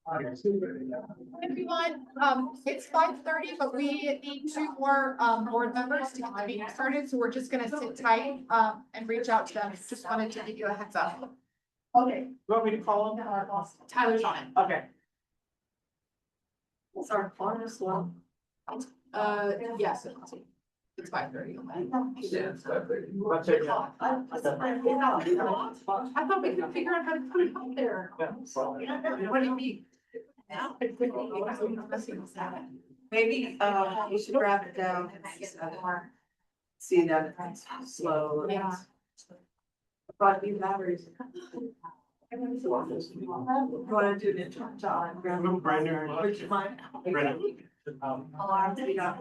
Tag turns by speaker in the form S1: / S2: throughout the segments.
S1: Everyone, it's 5:30, but we need two more board members to get the meeting started, so we're just gonna sit tight and reach out to them. Just wanted to give you a heads up.
S2: Okay, you want me to call him?
S1: Tyler's on it.
S2: Okay.
S1: Sorry, phone as well. Yes, it's 5:30.
S2: Yeah, it's 5:30.
S1: I thought we could figure out how to put it up there. What do you mean?
S3: Maybe, you should wrap it down. See that it's slow.
S1: Yeah.
S3: Probably batteries. Want to do it, John? Would you mind? Alarms, we got.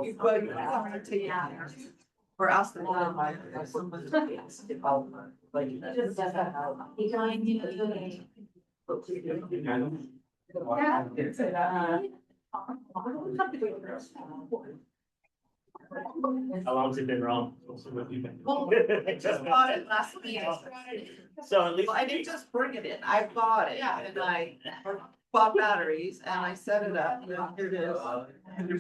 S3: You put, or ask them.
S4: How long's it been wrong?
S3: Well, I just bought it last week.
S4: So at least.
S3: Well, I didn't just bring it in, I bought it, and I bought batteries, and I set it up, and here it is.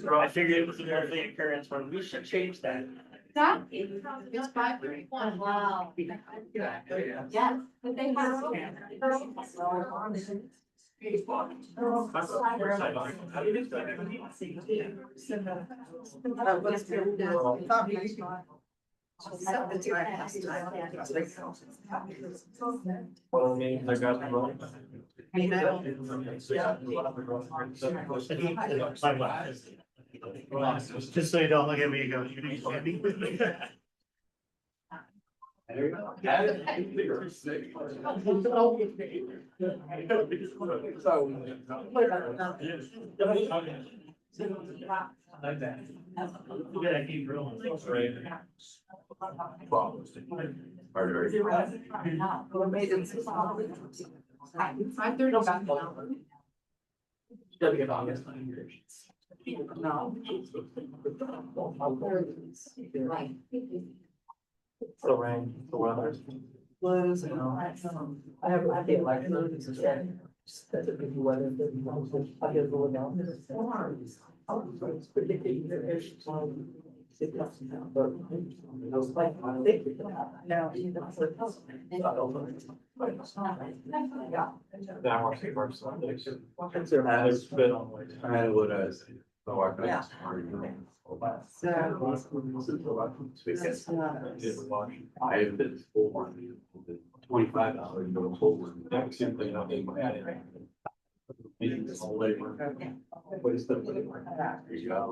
S4: I figured it was a monthly occurrence when we should change that.
S1: That is 5:31. Wow.
S3: Yes, but they have. Set the time last time.
S4: Well, I mean, I got the wrong.
S3: You know.
S4: Just so you don't look at me and go, you need candy? Like that. Yeah, I keep rolling.
S1: Five thirty.
S3: No.
S4: The rain, the weather.
S3: Blues and all that. I have the election. That's a big weather. I get going down. It's predicted. It doesn't now, but I was like, I think it can happen. Now, you know, so
S4: That works, it works.
S5: It's been, I had what I was.
S3: Yeah.
S5: I have been for $25 no whole. That's simply nothing. Meetings all labor. What is the? There you go.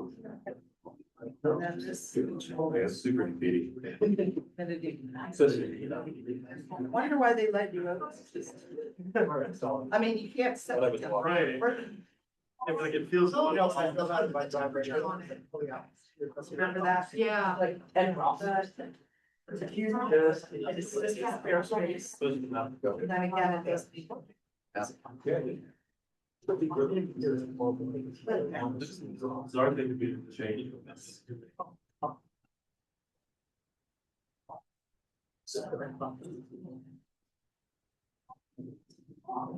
S5: Yeah, super defeating.
S3: I wonder why they let you out. I mean, you can't set.
S4: Well, that was Friday. If like it feels.
S3: Remember that?
S1: Yeah.
S3: Like, and it's a huge, it's airspace. And then again, it does.
S5: Sorry, they could be changed.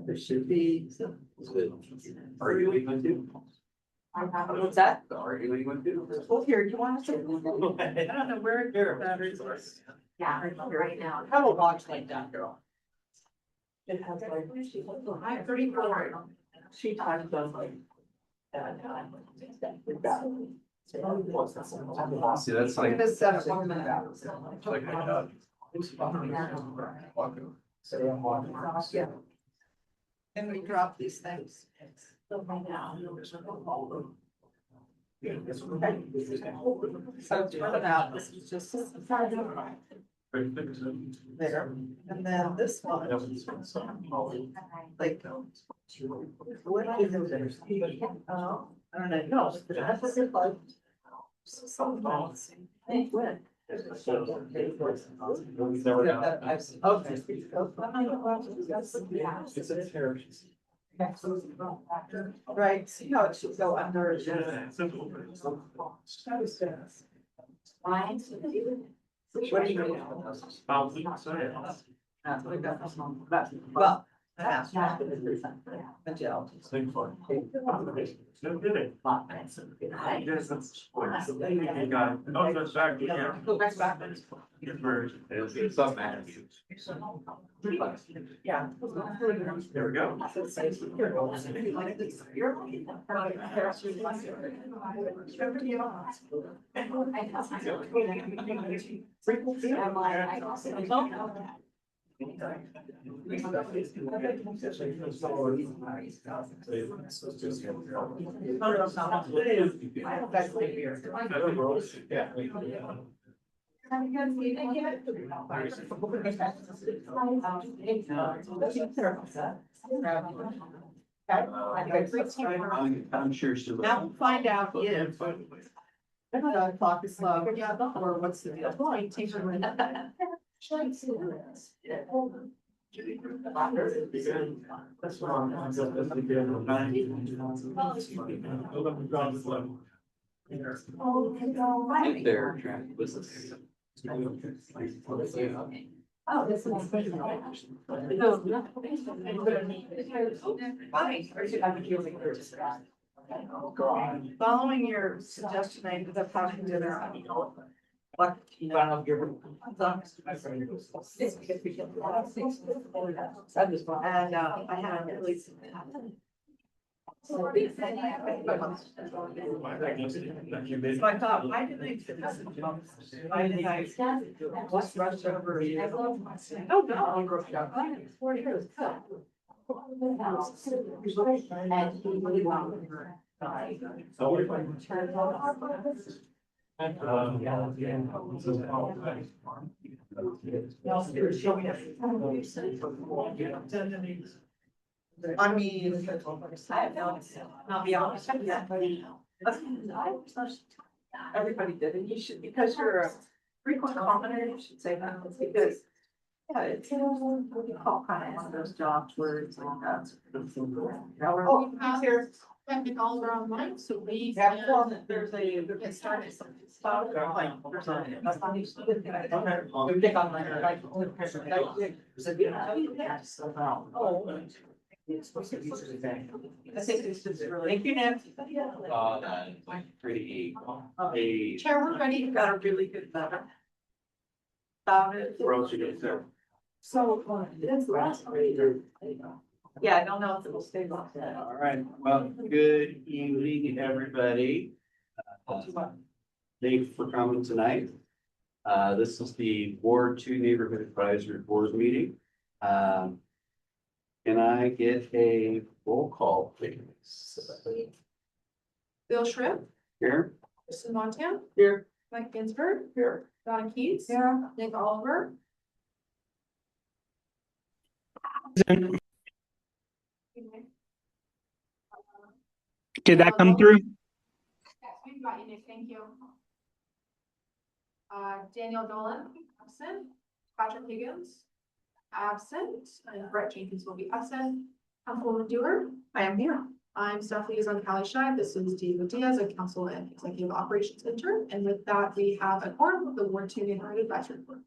S3: There should be.
S5: Arguing with you?
S3: What's that?
S5: The arguing with you?
S3: Well, here, you want to say? I don't know where your batteries are.
S1: Yeah, right now.
S3: Have a watch like that, girl. It has like.
S1: 5:34.
S3: She times them like.
S5: See, that's like.
S3: It is 7 minutes.
S5: Like I
S3: Yeah. And we drop these things. So turn it out, this is just there, and then this one, like. What is it? Oh, I don't know, no, that's what it's like. Some when? Okay.
S5: It's a terror.
S3: Right, see how it should go under. What do you mean? Well, The gel.
S4: Same for. No kidding. Yes, that's. You got it. Oh, that's back, yeah.
S3: Go back.
S4: Good version.
S5: It's some man.
S3: Yeah.
S4: There we go.
S5: I'm sure she.
S3: Now we'll find out if. The clock is slow, yeah, or what's the deal? Take her in.
S4: That's wrong.
S5: If they're trying to listen.
S3: Oh, this is. Following your suggestion, I ended up having dinner on. What? And I had at least. So I thought, why did I fit this in jobs? Why did I just rush over? Oh, no. I mean, I'll be honest with you. Everybody did, and you should, because you're a frequent commenter, you should say that, it's because. Yeah, it's, what do you call kind of one of those jobs where it's like that.
S1: Oh, we have Technic Oliver online, so we
S3: Yeah,
S1: can
S3: well, there's a.
S1: get started.
S3: Like, there's a- that's not used to it. We pick on like, only person that I did. So, you know, oh. I think this is really. Thank you, Nancy.
S5: Like pretty.
S1: Chair, we're ready.
S3: Got a really good letter. About it.
S5: Where else you get there?
S3: So, that's the last one. Yeah, I don't know if it will stay like that.
S5: All right, well, good evening, everybody. Thank you for coming tonight. This is the Ward Two Neighborhood Advisory Board meeting. Can I get a roll call, please?
S1: Bill Shrimp,
S5: Here?
S1: Kristen Montan,
S3: Here.
S1: Mike Ginsburg,
S5: Here.
S1: Donna Keys.
S3: Yeah.
S1: Nick Oliver.
S6: Did that come through?
S1: Yes, we've got you, Nick, thank you. Daniel Dolan, absent. Patrick Higgins, absent, and Brett Jenkins will be absent. Councilwoman Dewar.
S3: I am here.
S1: I'm Staff Liaison Callie Shine. This is Diego Diaz, a Council and Executive Operations Intern. And with that, we have a quorum of the Ward Two Neighborhood Advisory Board.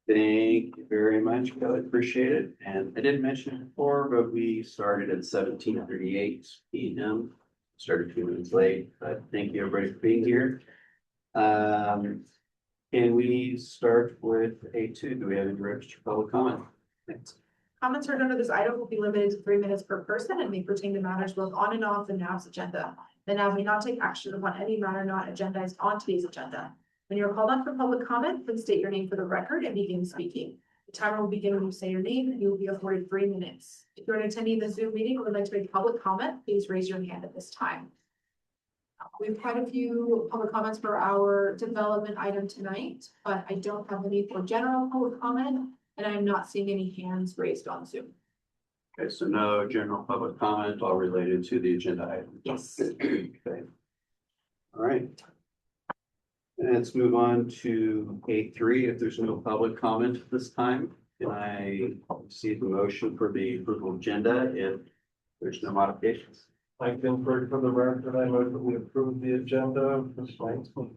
S5: Thank you very much, Kelly. Appreciate it. And I didn't mention it before, but we started at 17:38 PM. Started 2 minutes late, but thank you everybody for being here. Can we start with A2? Do we have any registered public comment?
S1: Comments heard under this item will be limited to 3 minutes per person and may pertain to matters both on and off the NAV's agenda. The NAV may not take action upon any matter not agendized on today's agenda. When you're called on for public comment, please state your name for the record and begin speaking. The timer will begin when you say your name, and you will be afforded 3 minutes. If you're attending the Zoom meeting and would like to make public comment, please raise your hand at this time. We've had a few public comments for our development item tonight, but I don't have any for general public comment, and I'm not seeing any hands raised on Zoom.
S5: Okay, so no general public comment, all related to the agenda item.
S1: Yes.
S5: Okay. All right. Let's move on to A3. If there's no public comment at this time, can I see the motion for the approval agenda if there's no modifications?
S2: Mike Ginsburg for the record, I move that we approve the agenda for tonight's meeting.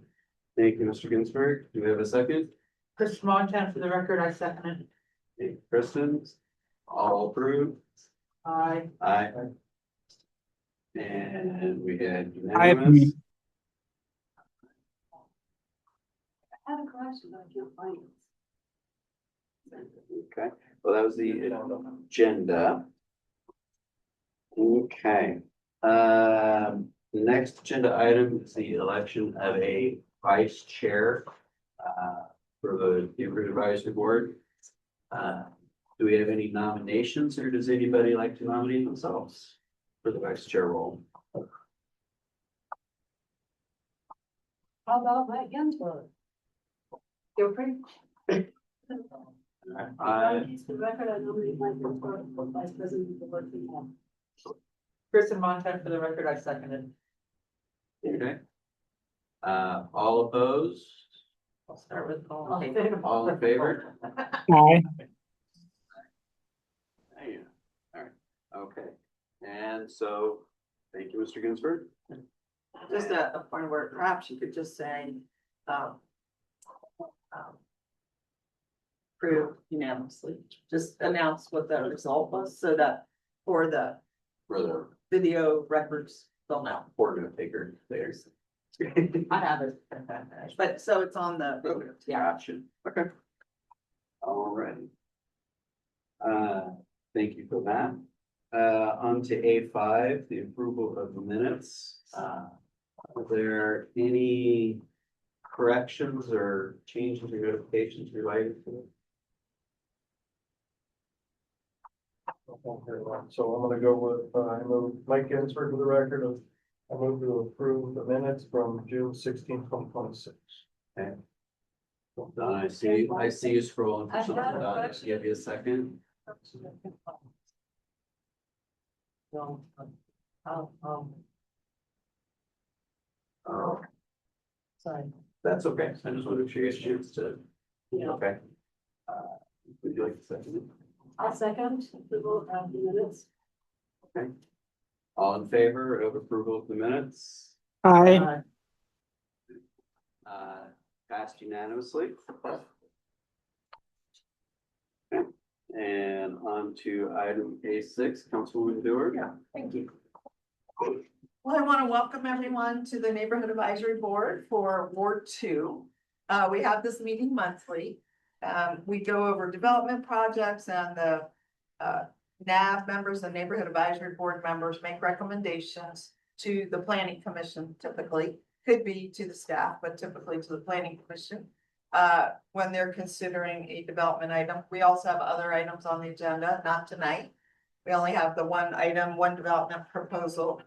S5: Thank you, Mr. Ginsburg. Do we have a second?
S3: Kristen Montan for the record, I second it.
S5: Thank you, Kristen. All approved?
S3: Aye.
S5: Aye. And we had
S6: I
S5: unanimous.
S6: agree.
S1: I had a question, I can't find it.
S5: Okay, well, that was the agenda. Okay, the next agenda item is the election of a vice chair for the neighborhood advisory board. Do we have any nominations, or does anybody like to nominate themselves for the vice chair role?
S1: How about Mike Ginsburg? Feel free. For the record, I nominate Mike Ginsburg for vice president of the board.
S3: Kristen Montag, for the record, I seconded.
S5: Okay. All opposed?
S3: I'll start with all.
S5: All in favor?
S6: Aye.
S5: Yeah. All right, okay. And so, thank you, Mr. Ginsburg.
S3: Just a point where perhaps you could just say, approve unanimously, just announce what the result was so that for the
S5: For the
S3: video records, they'll know.
S5: board note taker there.
S3: I have it, but so it's on the, yeah.
S5: Gotcha. Okay. All right. Thank you for that. On to A5, the approval of the minutes. Are there any corrections or changes or notifications related to it?
S2: So I'm gonna go with, I move Mike Ginsburg for the record of, I move to approve the minutes from June 16, 2026.
S5: Okay. Don, I see you scrolling for something, Don, just give you a second.
S3: No,
S5: Oh,
S3: sorry.
S5: that's okay, I just want to make sure you get a chance to,
S3: Yeah.
S5: okay. Would you like to second it?
S1: I'll second approval of the minutes.
S5: Okay. All in favor of approval of the minutes?
S6: Aye.
S5: Passed unanimously. Okay. And on to item A6, Councilwoman Dewar.
S3: Yeah, thank you. Well, I want to welcome everyone to the Neighborhood Advisory Board for Ward 2. We have this meeting monthly. We go over development projects, and the NAV members, the Neighborhood Advisory Board members, make recommendations to the Planning Commission typically. Could be to the staff, but typically to the Planning Commission when they're considering a development item. We also have other items on the agenda, not tonight. We only have the one item, one development proposal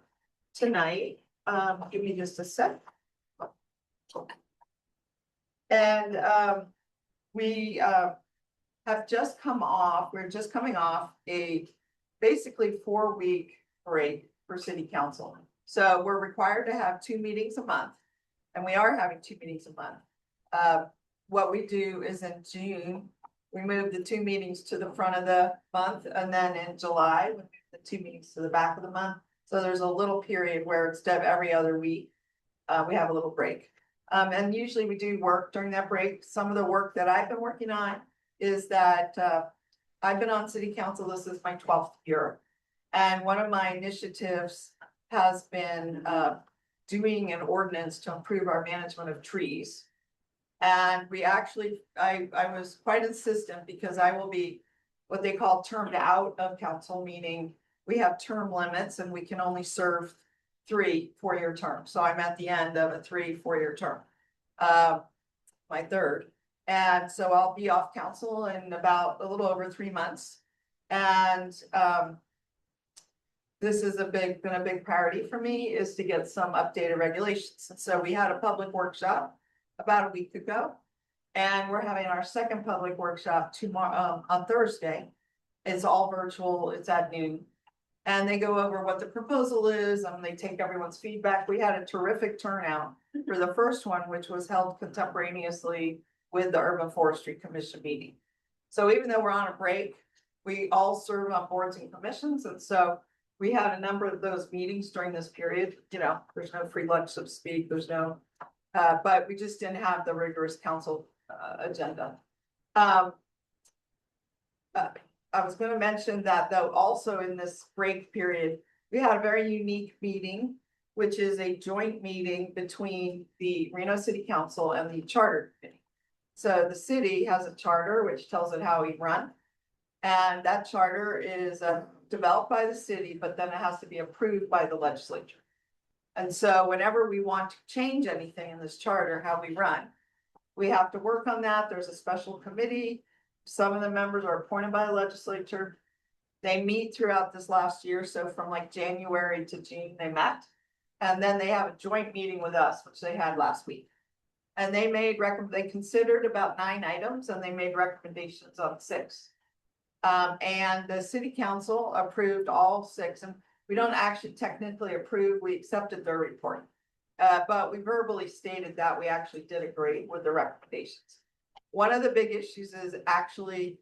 S3: tonight. Give me just a sec. And we have just come off, we're just coming off a basically 4-week break for city council. So we're required to have 2 meetings a month, and we are having 2 meetings a month. What we do is in June, we move the 2 meetings to the front of the month, and then in July, we move the 2 meetings to the back of the month. So there's a little period where instead of every other week, we have a little break. And usually we do work during that break. Some of the work that I've been working on is that I've been on city council, this is my 12th year. And one of my initiatives has been doing an ordinance to improve our management of trees. And we actually, I was quite insistent because I will be what they call termed out of council, meaning we have term limits and we can only serve 3 4-year terms. So I'm at the end of a 3 4-year term, my third. And so I'll be off council in about a little over 3 months. And this is been a big priority for me, is to get some updated regulations. And so we had a public workshop about a week ago. And we're having our second public workshop tomorrow, on Thursday. It's all virtual, it's at noon. And they go over what the proposal is, and they take everyone's feedback. We had a terrific turnout for the first one, which was held contemporaneously with the Urban Forestry Commission meeting. So even though we're on a break, we all serve on boards and commissions. And so we had a number of those meetings during this period. You know, there's no free lunch, so to speak. There's no, but we just didn't have the rigorous council agenda.
S7: I was gonna mention that though, also in this break period, we had a very unique meeting, which is a joint meeting between the Reno City Council and the Charter Committee. So the city has a charter which tells it how we run. And that charter is developed by the city, but then it has to be approved by the legislature. And so whenever we want to change anything in this charter, how we run, we have to work on that. There's a special committee. Some of the members are appointed by the legislature. They meet throughout this last year. So from like January to June, they met. And then they have a joint meeting with us, which they had last week. And they considered about 9 items and they made recommendations on 6. And the city council approved all 6, and we don't actually technically approve, we accepted their report. But we verbally stated that we actually did agree with the recommendations. One of the big issues is actually,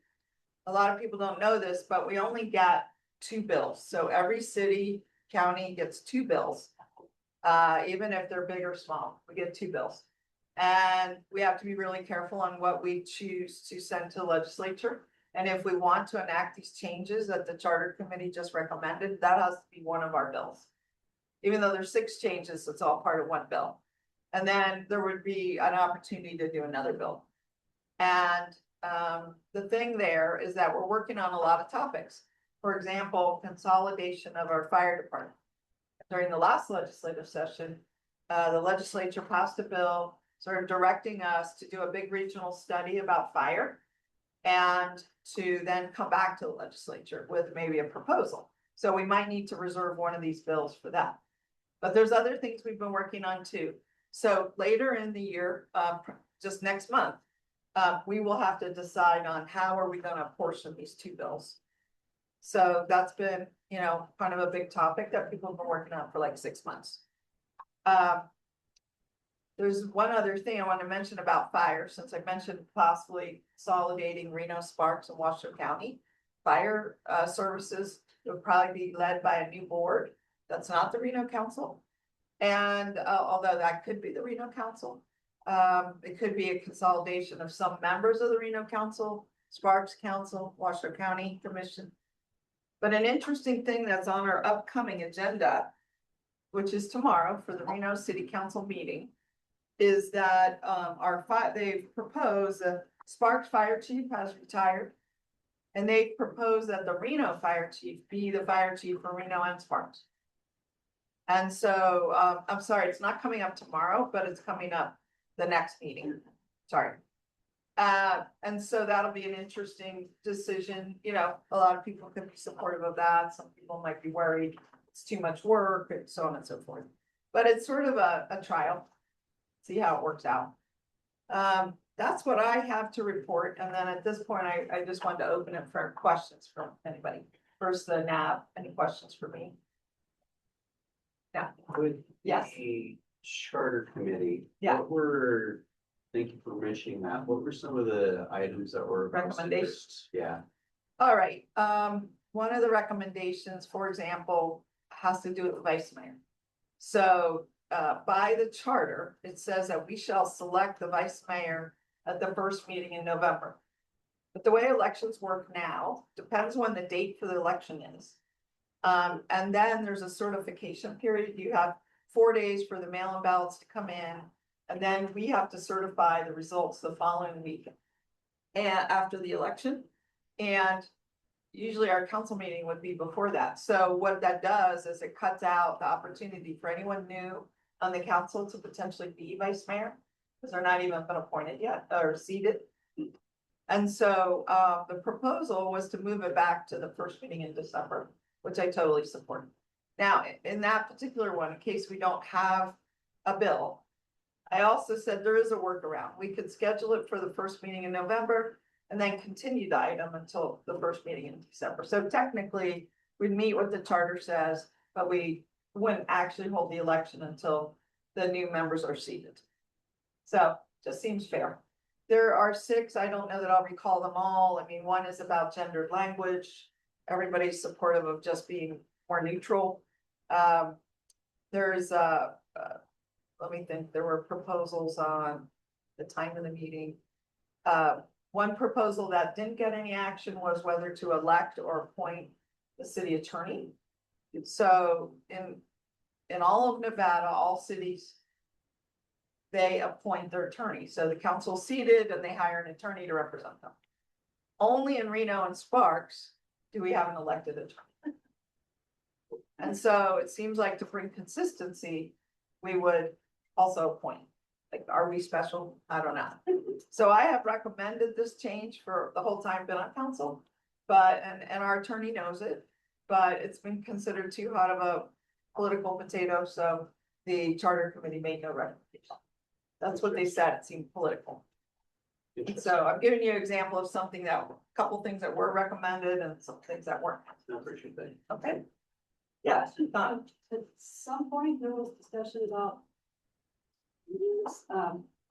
S7: a lot of people don't know this, but we only get 2 bills. So every city, county gets 2 bills. Even if they're big or small, we get 2 bills. And we have to be really careful on what we choose to send to the legislature. And if we want to enact these changes that the charter committee just recommended, that has to be one of our bills. Even though there's 6 changes, it's all part of one bill. And then there would be an opportunity to do another bill. And the thing there is that we're working on a lot of topics. For example, consolidation of our fire department. During the last legislative session, the legislature passed a bill sort of directing us to do a big regional study about fire and to then come back to the legislature with maybe a proposal. So we might need to reserve one of these bills for that. But there's other things we've been working on too. So later in the year, just next month, we will have to decide on how are we going to apportion these 2 bills. So that's been, kind of a big topic that people have been working on for like 6 months. There's one other thing I want to mention about fire, since I mentioned possibly consolidating Reno, Sparks, and Washoe County. Fire services would probably be led by a new board. That's not the Reno Council. And although that could be the Reno Council, it could be a consolidation of some members of the Reno Council, Sparks Council, Washoe County Commission. But an interesting thing that's on our upcoming agenda, which is tomorrow for the Reno City Council meeting, is that they've proposed that Sparks Fire Chief has retired. And they proposed that the Reno Fire Chief be the fire chief for Reno and Sparks. And so, I'm sorry, it's not coming up tomorrow, but it's coming up the next meeting. Sorry. And so that'll be an interesting decision. A lot of people could be supportive of that. Some people might be worried it's too much work and so on and so forth. But it's sort of a trial. See how it works out. That's what I have to report. And then at this point, I just wanted to open it for questions from anybody. First, the NAB, any questions for me? Yeah.
S5: With
S7: Yes.
S5: the charter committee.
S7: Yeah.
S5: Thank you for mentioning that. What were some of the items that were?
S7: Recommendations?
S5: Yeah.
S7: All right. One of the recommendations, for example, has to do with the vice mayor. So by the charter, it says that we shall select the vice mayor at the first meeting in November. But the way elections work now, depends when the date for the election is. And then there's a certification period. You have 4 days for the mail-in ballots to come in. And then we have to certify the results the following week and after the election. And usually our council meeting would be before that. So what that does is it cuts out the opportunity for anyone new on the council to potentially be vice mayor, because they're not even been appointed yet or seated. And so the proposal was to move it back to the first meeting in December, which I totally support. Now, in that particular one, in case we don't have a bill, I also said there is a workaround. We could schedule it for the first meeting in November and then continue the item until the first meeting in December. So technically, we'd meet what the charter says, but we wouldn't actually hold the election until the new members are seated. So just seems fair. There are 6, I don't know that I'll recall them all. I mean, one is about gendered language. Everybody's supportive of just being more neutral. There's let me think, there were proposals on the time of the meeting. One proposal that didn't get any action was whether to elect or appoint the city attorney. So in all of Nevada, all cities, they appoint their attorney. So the council seated and they hire an attorney to represent them. Only in Reno and Sparks do we have an elected attorney. And so it seems like to bring consistency, we would also appoint. Like, are we special? I don't know. So I have recommended this change for the whole time I've been on council, but, and our attorney knows it, but it's been considered too hot of a political potato, so the charter committee made no recommendation. That's what they said, it seemed political. So I'm giving you an example of something that, a couple things that were recommended and some things that weren't.
S5: I appreciate that.
S7: Okay. Yeah,
S8: At some point, there was discussion about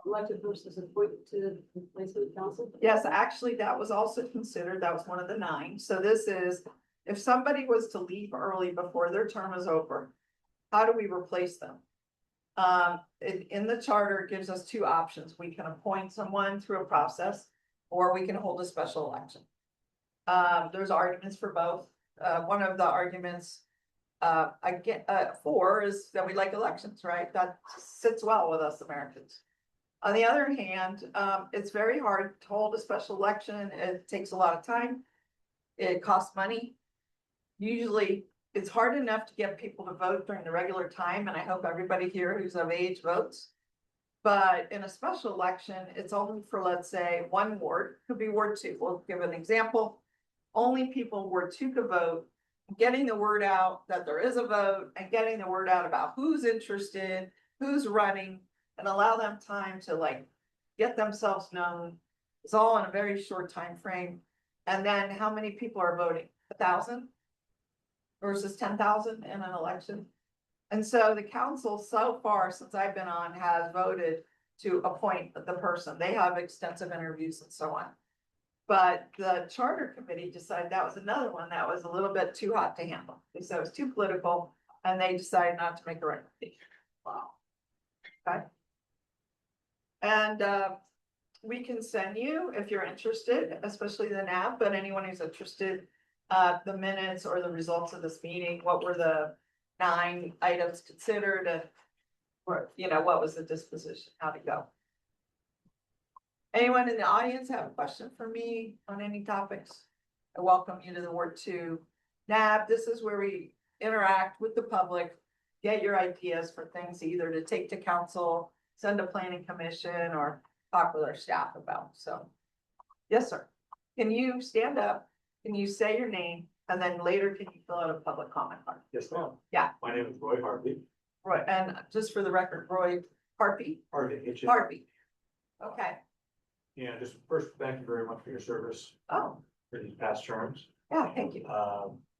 S8: elected versus appointed to the place of the council.
S7: yes, actually, that was also considered, that was one of the 9. So this is, if somebody was to leave early before their term is over, how do we replace them? In the charter, it gives us 2 options. We can appoint someone through a process, or we can hold a special election. There's arguments for both. One of the arguments for is that we like elections, right? That sits well with us Americans. On the other hand, it's very hard to hold a special election. It takes a lot of time. It costs money. Usually, it's hard enough to get people to vote during the regular time, and I hope everybody here who's of age votes. But in a special election, it's only for, let's say, 1 ward, could be Ward 2. We'll give an example. Only people in Ward 2 could vote. Getting the word out that there is a vote and getting the word out about who's interested, who's running, and allow them time to like get themselves known. It's all in a very short time frame. And then how many people are voting? 1,000 versus 10,000 in an election. And so the council so far, since I've been on, has voted to appoint the person. They have extensive interviews and so on. But the charter committee decided that was another one that was a little bit too hot to handle. They said it was too political and they decided not to make a recommendation. Wow. Okay. And we can send you, if you're interested, especially the NAB, but anyone who's interested, the minutes or the results of this meeting. What were the 9 items considered, and or, what was the disposition, how to go? Anyone in the audience have a question for me on any topics? I welcome you to the Ward 2 NAB. This is where we interact with the public, get your ideas for things either to take to council, send to planning commission, or talk with our staff about. So, yes, sir. Can you stand up? Can you say your name? And then later, can you fill out a public comment card?
S4: Yes, ma'am.
S7: Yeah.
S4: My name is Roy Harvey.
S7: Right, and just for the record, Roy Harvey.
S4: Harvey.
S7: Harvey. Okay.
S4: Yeah, just first, thank you very much for your service
S7: Oh,
S4: for these past terms.
S7: yeah, thank you.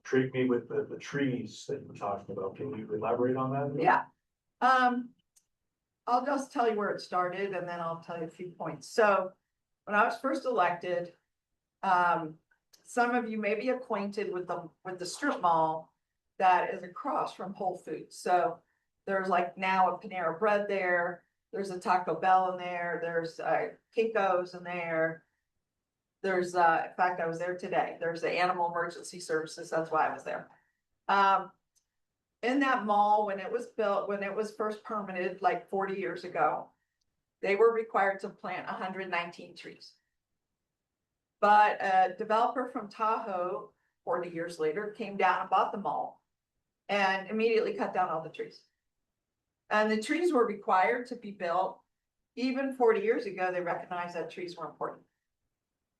S4: Treat me with the trees that you were talking about. Can you elaborate on that?
S7: Yeah. I'll just tell you where it started and then I'll tell you a few points. So when I was first elected, some of you may be acquainted with the strip mall that is across from Whole Foods. So there's like now a Panera Bread there. There's a Taco Bell in there. There's Kinko's in there. There's in fact, I was there today. There's the Animal Emergency Services. That's why I was there. In that mall, when it was built, when it was first permitted, like 40 years ago, they were required to plant 119 trees. But a developer from Tahoe, 40 years later, came down and bought the mall and immediately cut down all the trees. And the trees were required to be built. Even 40 years ago, they recognized that trees were important.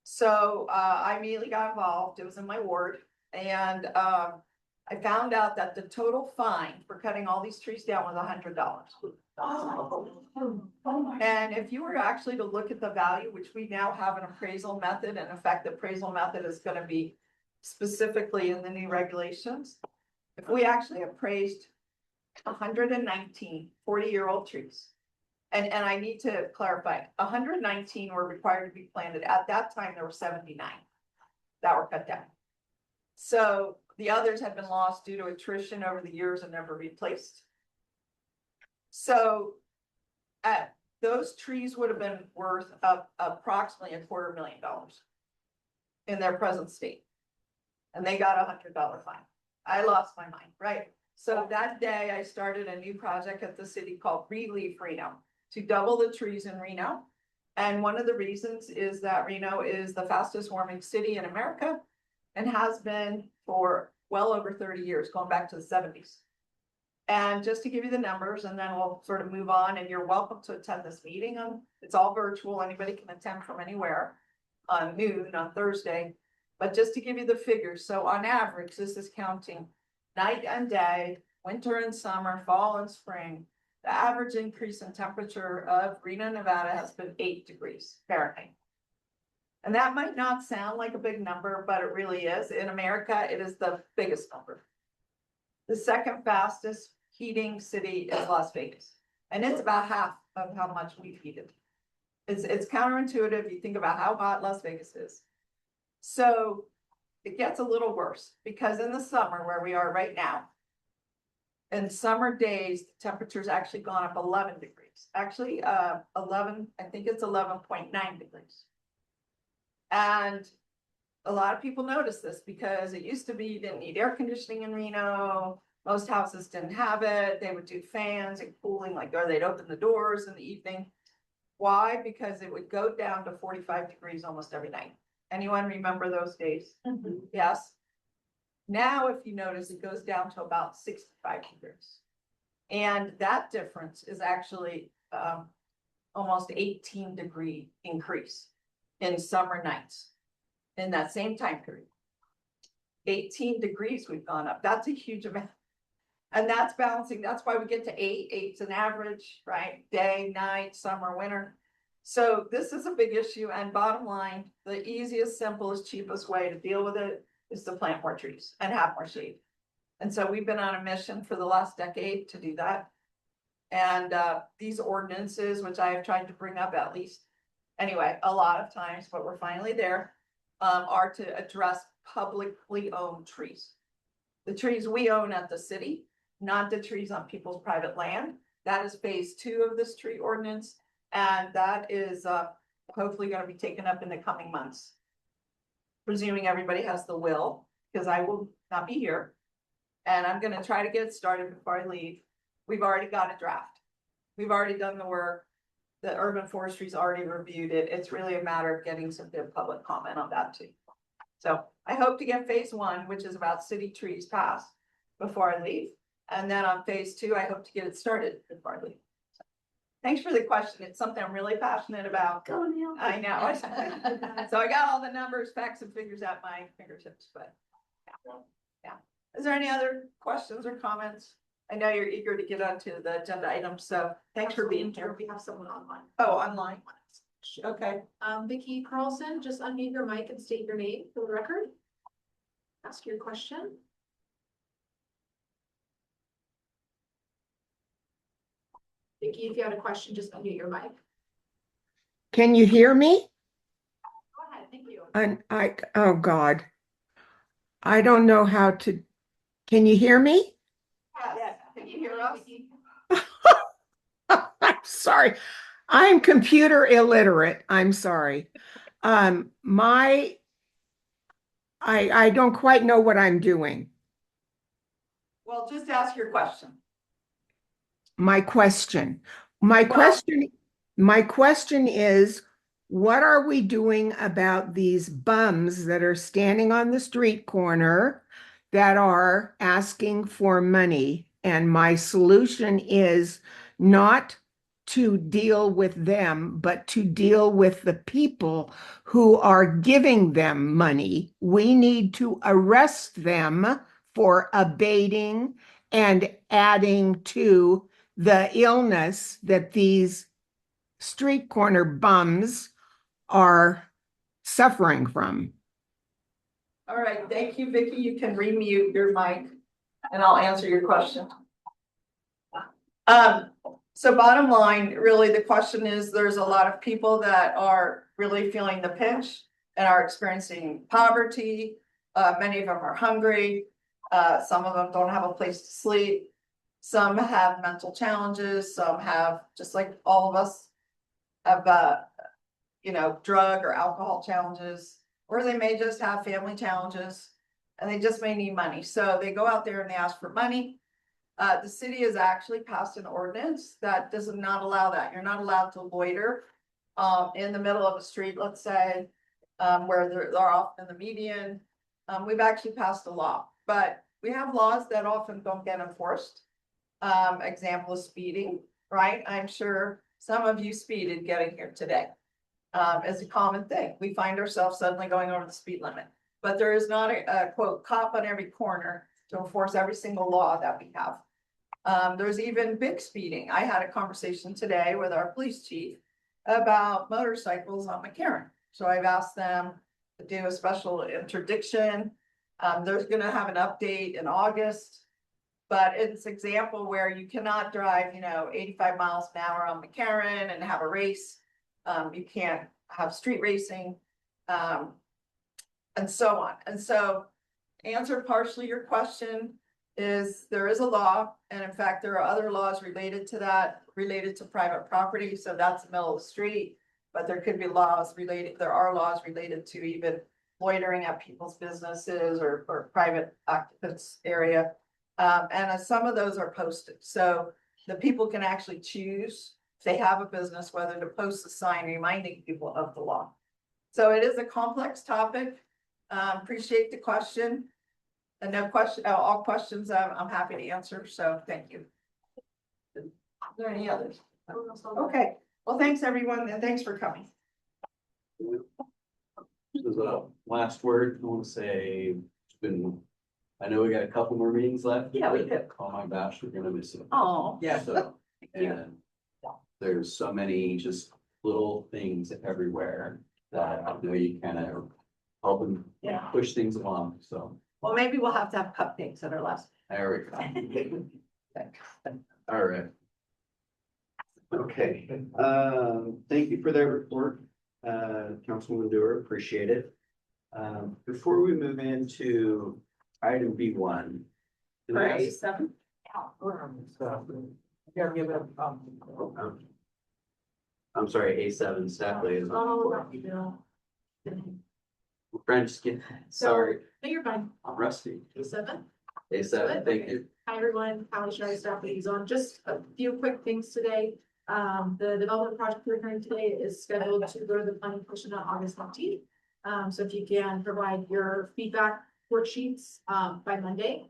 S7: So I immediately got involved. It was in my ward. And I found out that the total fine for cutting all these trees down was $100. And if you were actually to look at the value, which we now have an appraisal method, and in fact, the appraisal method is going to be specifically in the new regulations. If we actually appraised 119 40-year-old trees, and I need to clarify, 119 were required to be planted. At that time, there were 79 that were cut down. So the others had been lost due to attrition over the years and never replaced. So those trees would have been worth up approximately $250,000 in their present state. And they got $100 fine. I lost my mind, right? So that day I started a new project at the city called Relief Reno to double the trees in Reno. And one of the reasons is that Reno is the fastest warming city in America and has been for well over 30 years, going back to the 70s. And just to give you the numbers, and then we'll sort of move on, and you're welcome to attend this meeting. It's all virtual. Anybody can attend from anywhere on noon on Thursday. But just to give you the figures, so on average, this is counting night and day, winter and summer, fall and spring. The average increase in temperature of Reno, Nevada has been 8 degrees Fahrenheit. And that might not sound like a big number, but it really is. In America, it is the biggest number. The second fastest heating city is Las Vegas, and it's about half of how much we've heated. It's counterintuitive. You think about how hot Las Vegas is. So it gets a little worse because in the summer where we are right now, in summer days, the temperature's actually gone up 11 degrees. Actually, 11, I think it's 11.9 degrees. And a lot of people notice this because it used to be you didn't need air conditioning in Reno. Most houses didn't have it. They would do fans and cooling, like, or they'd open the doors in the evening. Why? Because it would go down to 45 degrees almost every night. Anyone remember those days? Yes. Now, if you notice, it goes down to about 65 degrees. And that difference is actually almost 18-degree increase in summer nights in that same time period. 18 degrees we've gone up. That's a huge amount. And that's balancing. That's why we get to 8. 8's an average, right? Day, night, summer, winter. So this is a big issue. And bottom line, the easiest, simplest, cheapest way to deal with it is to plant more trees and have more shade. And so we've been on a mission for the last decade to do that. And these ordinances, which I have tried to bring up at least, anyway, a lot of times, but we're finally there, are to address publicly owned trees. The trees we own at the city, not the trees on people's private land. That is phase 2 of this tree ordinance. And that is hopefully going to be taken up in the coming months. Presuming everybody has the will, because I will not be here. And I'm going to try to get it started before I leave. We've already got a draft. We've already done the work. The urban forestry's already reviewed it. It's really a matter of getting some good public comment on that too. So I hope to get phase 1, which is about city trees, passed before I leave. And then on phase 2, I hope to get it started before I leave. So, thanks for the question. It's something I'm really passionate about.
S8: Go, Neil.
S7: I know. So I got all the numbers, facts, and figures at my fingertips, but yeah. Is there any other questions or comments? I know you're eager to get onto the agenda items, so thanks for being here.
S1: We have someone online.
S7: Oh, online. Okay.
S1: Vicky Carlson, just unmute your mic and state your name for the record. Ask your question. Vicky, if you had a question, just unmute your mic.
S9: Can you hear me?
S1: Go ahead, thank you.
S9: Oh God. I don't know how to, can you hear me?
S7: Yes. Can you hear us?
S9: I'm sorry. I'm computer illiterate. I'm sorry. I don't quite know what I'm doing.
S7: Well, just ask your question.
S9: My question is, what are we doing about these bums that are standing on the street corner that are asking for money? And my solution is not to deal with them, but to deal with the people who are giving them money. We need to arrest them for abating and adding to the illness that these street corner bums are suffering from.
S7: All right, thank you, Vicky. You can remute your mic and I'll answer your question. So bottom line, really the question is, there's a lot of people that are really feeling the pinch and are experiencing poverty. Many of them are hungry. Some of them don't have a place to sleep. Some have mental challenges. Some have, just like all of us, of, drug or alcohol challenges, or they may just have family challenges and they just may need money. So they go out there and they ask for money. The city has actually passed an ordinance that does not allow that. You're not allowed to loiter in the middle of a street, let's say, where they're off in the median. We've actually passed a law, but we have laws that often don't get enforced. Example is speeding, right? I'm sure some of you speeded getting here today. It's a common thing. We find ourselves suddenly going over the speed limit, but there is not a quote cop on every corner to enforce every single law that we have. There's even big speeding. I had a conversation today with our police chief about motorcycles on McCarran. So I've asked them to do a special interdiction. There's gonna have an update in August. But it's an example where you cannot drive, 85 miles an hour on McCarran and have a race. You can't have street racing, and so on. And so, answer partially your question is there is a law, and in fact, there are other laws related to that, related to private property. So that's the middle of the street, but there could be laws related. There are laws related to even loitering at people's businesses or private occupants area. And some of those are posted. So the people can actually choose if they have a business, whether to post a sign reminding people of the law. So it is a complex topic. Appreciate the question. And no question, all questions I'm happy to answer. So thank you. Are there any others? Okay. Well, thanks everyone, and thanks for coming.
S5: As a last word, I want to say it's been, I know we got a couple more meetings left.
S7: Yeah, we
S5: but,
S7: do.
S5: oh my gosh, we're gonna miss it.
S7: Oh, yeah.
S5: So,
S7: you.
S5: and there's so many just little things everywhere that I know you kind of helping
S7: Yeah.
S5: push things along, so
S7: Well, maybe we'll have to have cupcakes at our last.
S5: there we go. All right. Okay, thank you for that report, Councilwoman Dewar, appreciate it. Before we move into item B1.
S7: Right, seven.
S3: Here, give it,
S5: I'm sorry, A7 staff liaison.
S1: Oh,
S5: We're trying to skip, sorry,
S1: no, you're fine.
S5: I'm rusty.
S1: A7.
S5: A7, thank you.
S1: Hi, everyone. Callie Shire, staff liaison. Just a few quick things today. The development project we're hearing today is scheduled to go to the planning commission on August 19th. So if you can provide your feedback worksheets, by Monday,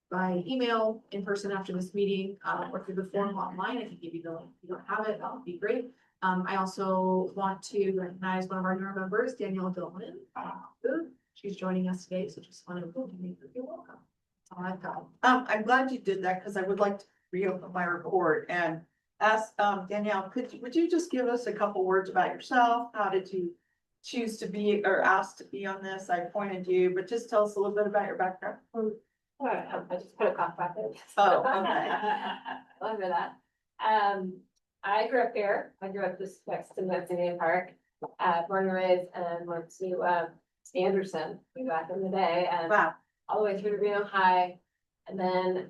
S1: by email, in person after this meeting, or through the form online, I can give you the link. If you don't have it, that would be great. I also want to recognize one of our newer members, Danielle Dillman. She's joining us today, so just wanted to make her feel welcome. That's all I've got.
S7: I'm glad you did that because I would like to reopen my report and ask Danielle, would you just give us a couple words about yourself? How did you choose to be or asked to be on this? I appointed you, but just tell us a little bit about your background.
S8: I just put a cough back in.
S7: Oh, okay.
S8: Love that. I grew up here. I grew up just next to Mediterranean Park, born and raised, and went to Anderson way back in the day, and
S7: Wow.
S8: all the way through to Reno High, and then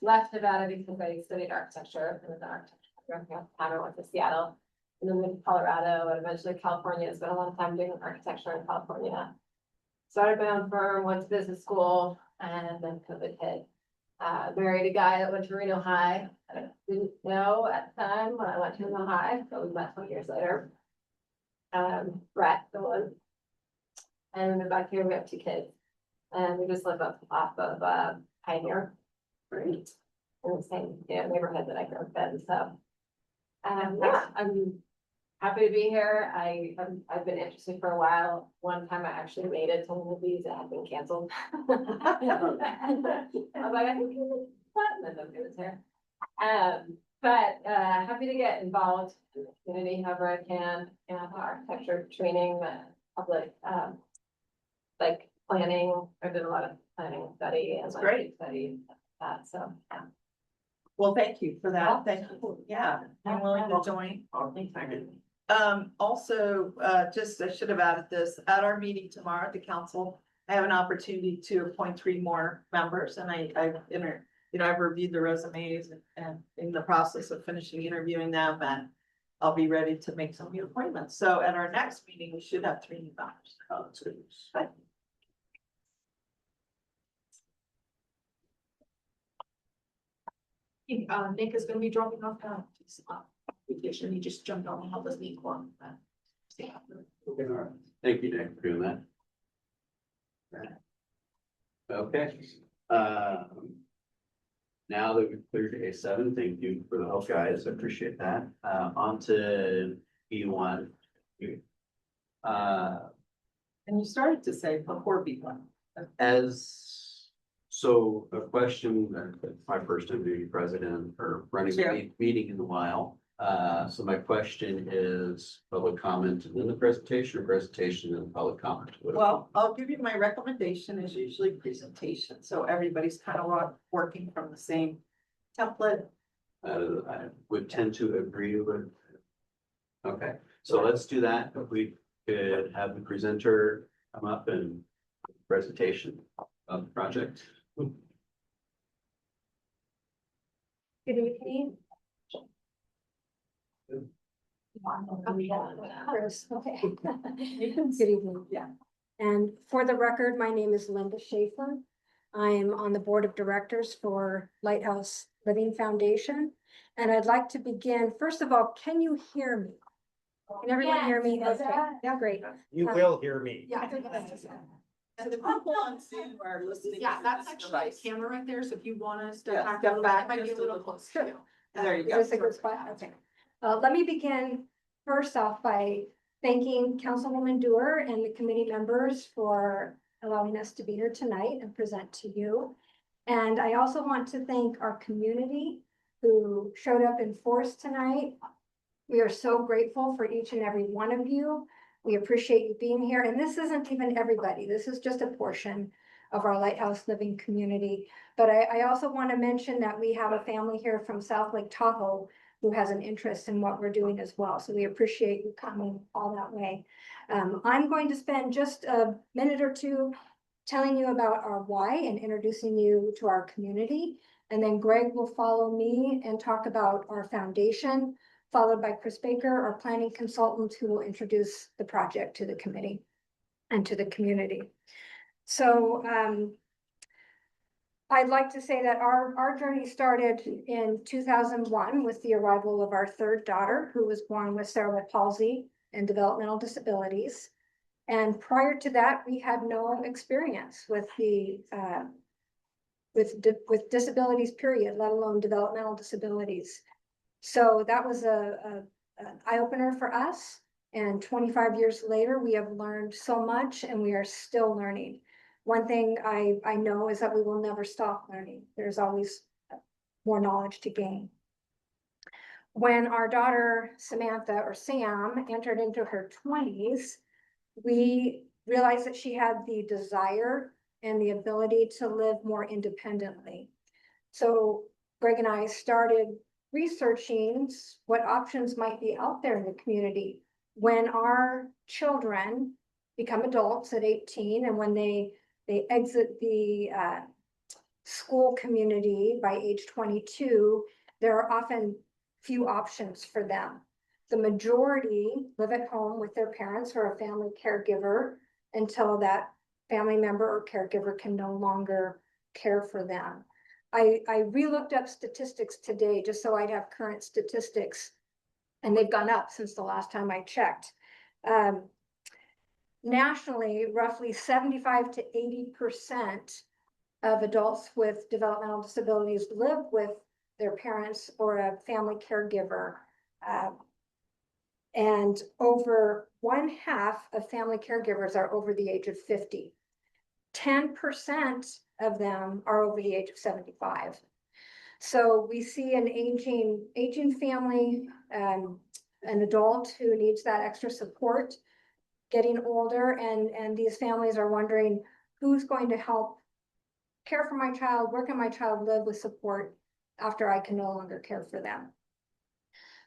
S8: left Nevada because I studied architecture and was an architecture background. I went to Seattle, and then moved to Colorado, and eventually California. Spent a long time doing architecture in California. Started my own firm, went to business school, and then COVID hit. Married a guy that went to Reno High. I didn't know at the time when I went to Reno High, but we met 20 years later. Brett, the one. And we moved back here, we have 2 kids. And we just live off of Pioneer. Right. In the same neighborhood that I grew up in, so. Yeah, I'm happy to be here. I've been interested for a while. One time I actually made it to one of these that had been canceled. I was like, I think it was fun, and then it was here. But happy to get involved in the community however I can, architecture training, public, like planning. I did a lot of planning study and
S7: Great.
S8: study that, so. Yeah.
S7: Well, thank you for that. Thank you. Yeah, I'm willing to join. Also, just, I should have added this, at our meeting tomorrow at the council, I have an opportunity to appoint 3 more members, and I've reviewed the resumes and in the process of finishing interviewing them, and I'll be ready to make some new appointments. So at our next meeting, we should have 3 new members.
S5: Oh, that's good.
S7: But
S1: Nick is gonna be dropping off, his, vacation, he just jumped on and helped us meet one.
S5: Okay, all right. Thank you, Nick, for doing that. Okay, now that we've cleared A7, thank you for the help, guys. I appreciate that. On to B1.
S7: and you started to say before B1.
S5: So a question, my first time being president or running
S7: Sure.
S5: a meeting in a while. So my question is public comment in the presentation or presentation and public comment?
S7: Well, I'll give you my recommendation is usually presentation. So everybody's kind of working from the same template.
S5: I would tend to agree with. Okay, so let's do that. If we could have the presenter come up and presentation of the project.
S10: Good evening. Chris, okay. Good evening.
S7: Yeah.
S10: And for the record, my name is Linda Schaefer. I am on the board of directors for Lighthouse Living Foundation. And I'd like to begin, first of all, can you hear me? Can everyone hear me?
S8: Yes.
S10: Okay, yeah, great.
S2: You will hear me.
S1: Yeah, I think that's.
S7: And the people on Zoom are listening.
S1: Yeah,
S7: to
S1: that's
S7: this
S1: actually
S7: device.
S1: a camera right there, so if you want to
S7: Yeah,
S1: step back,
S7: step back
S1: it might be a
S7: just a
S1: little
S7: little.
S1: close to you.
S7: There you
S10: Is
S7: go.
S10: this a good spot? Okay. Let me begin first off by thanking Councilwoman Dewar and the committee members for allowing us to be here tonight and present to you. And I also want to thank our community who showed up in force tonight. We are so grateful for each and every one of you. We appreciate you being here. And this isn't even everybody. This is just a portion of our Lighthouse Living community. But I also want to mention that we have a family here from South Lake Tahoe who has an interest in what we're doing as well. So we appreciate you coming all that way. I'm going to spend just a minute or two telling you about our why and introducing you to our community. And then Greg will follow me and talk about our foundation, followed by Chris Baker, our planning consultant, who will introduce the project to the committee and to the community. So I'd like to say that our journey started in 2001 with the arrival of our third daughter, who was born with cerebral palsy and developmental disabilities. And prior to that, we had no experience with the with disabilities, period, let alone developmental disabilities. So that was an eye-opener for us. And 25 years later, we have learned so much and we are still learning. One thing I know is that we will never stop learning. There's always more knowledge to gain. When our daughter Samantha, or Sam, entered into her 20s, we realized that she had the desire and the ability to live more independently. So Greg and I started researching what options might be out there in the community when our children become adults at 18 and when they exit the school community by age 22, there are often few options for them. The majority live at home with their parents or a family caregiver until that family member or caregiver can no longer care for them. I re-looked up statistics today just so I'd have current statistics, and they've gone up since the last time I checked. Nationally, roughly 75 to 80% of adults with developmental disabilities live with their parents or a family caregiver. And over 1/2 of family caregivers are over the age of 50. 10% of them are over the age of 75. So we see an aging family, an adult who needs that extra support, getting older, and these families are wondering who's going to help care for my child, where can my child live with support after I can no longer care for them.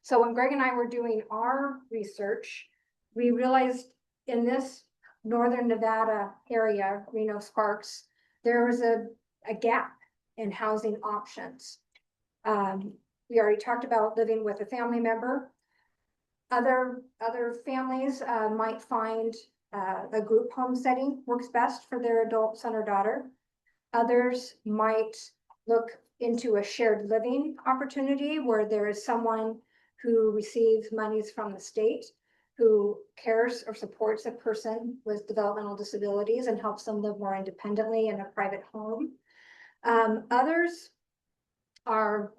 S10: So when Greg and I were doing our research, we realized in this Northern Nevada area, Reno Sparks, there was a gap in housing options. We already talked about living with a family member. Other families might find a group home setting works best for their adult son or daughter. Others might look into a shared living opportunity where there is someone who receives monies from the state who cares or supports a person with developmental disabilities and helps them live more independently in a private home. Others are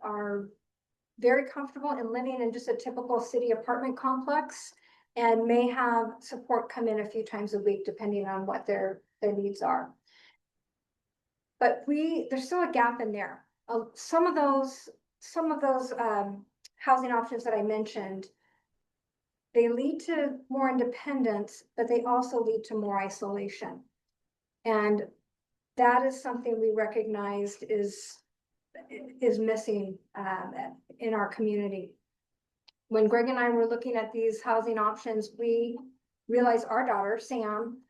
S10: very comfortable in living in just a typical city apartment complex and may have support come in a few times a week, depending on what their needs are. But there's still a gap in there. Some of those housing options that I mentioned, they lead to more independence, but they also lead to more isolation. And that is something we recognized is missing in our community. When Greg and I were looking at these housing options, we realized our daughter, Sam,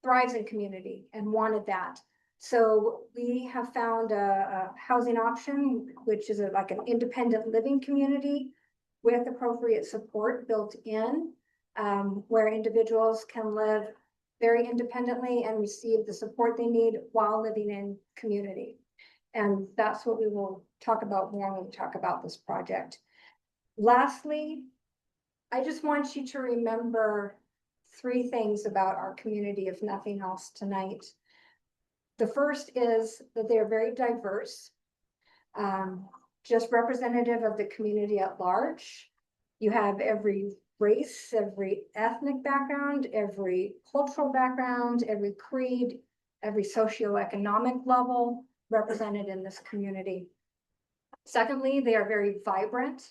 S10: thrives in community and wanted that. So we have found a housing option, which is like an independent living community with appropriate support built in, where individuals can live very independently and receive the support they need while living in community. And that's what we will talk about more when we talk about this project. Lastly, I just want you to remember 3 things about our community, if nothing else, tonight. The first is that they are very diverse, just representative of the community at large. You have every race, every ethnic background, every cultural background, every creed, every socioeconomic level represented in this community. Secondly, they are very vibrant.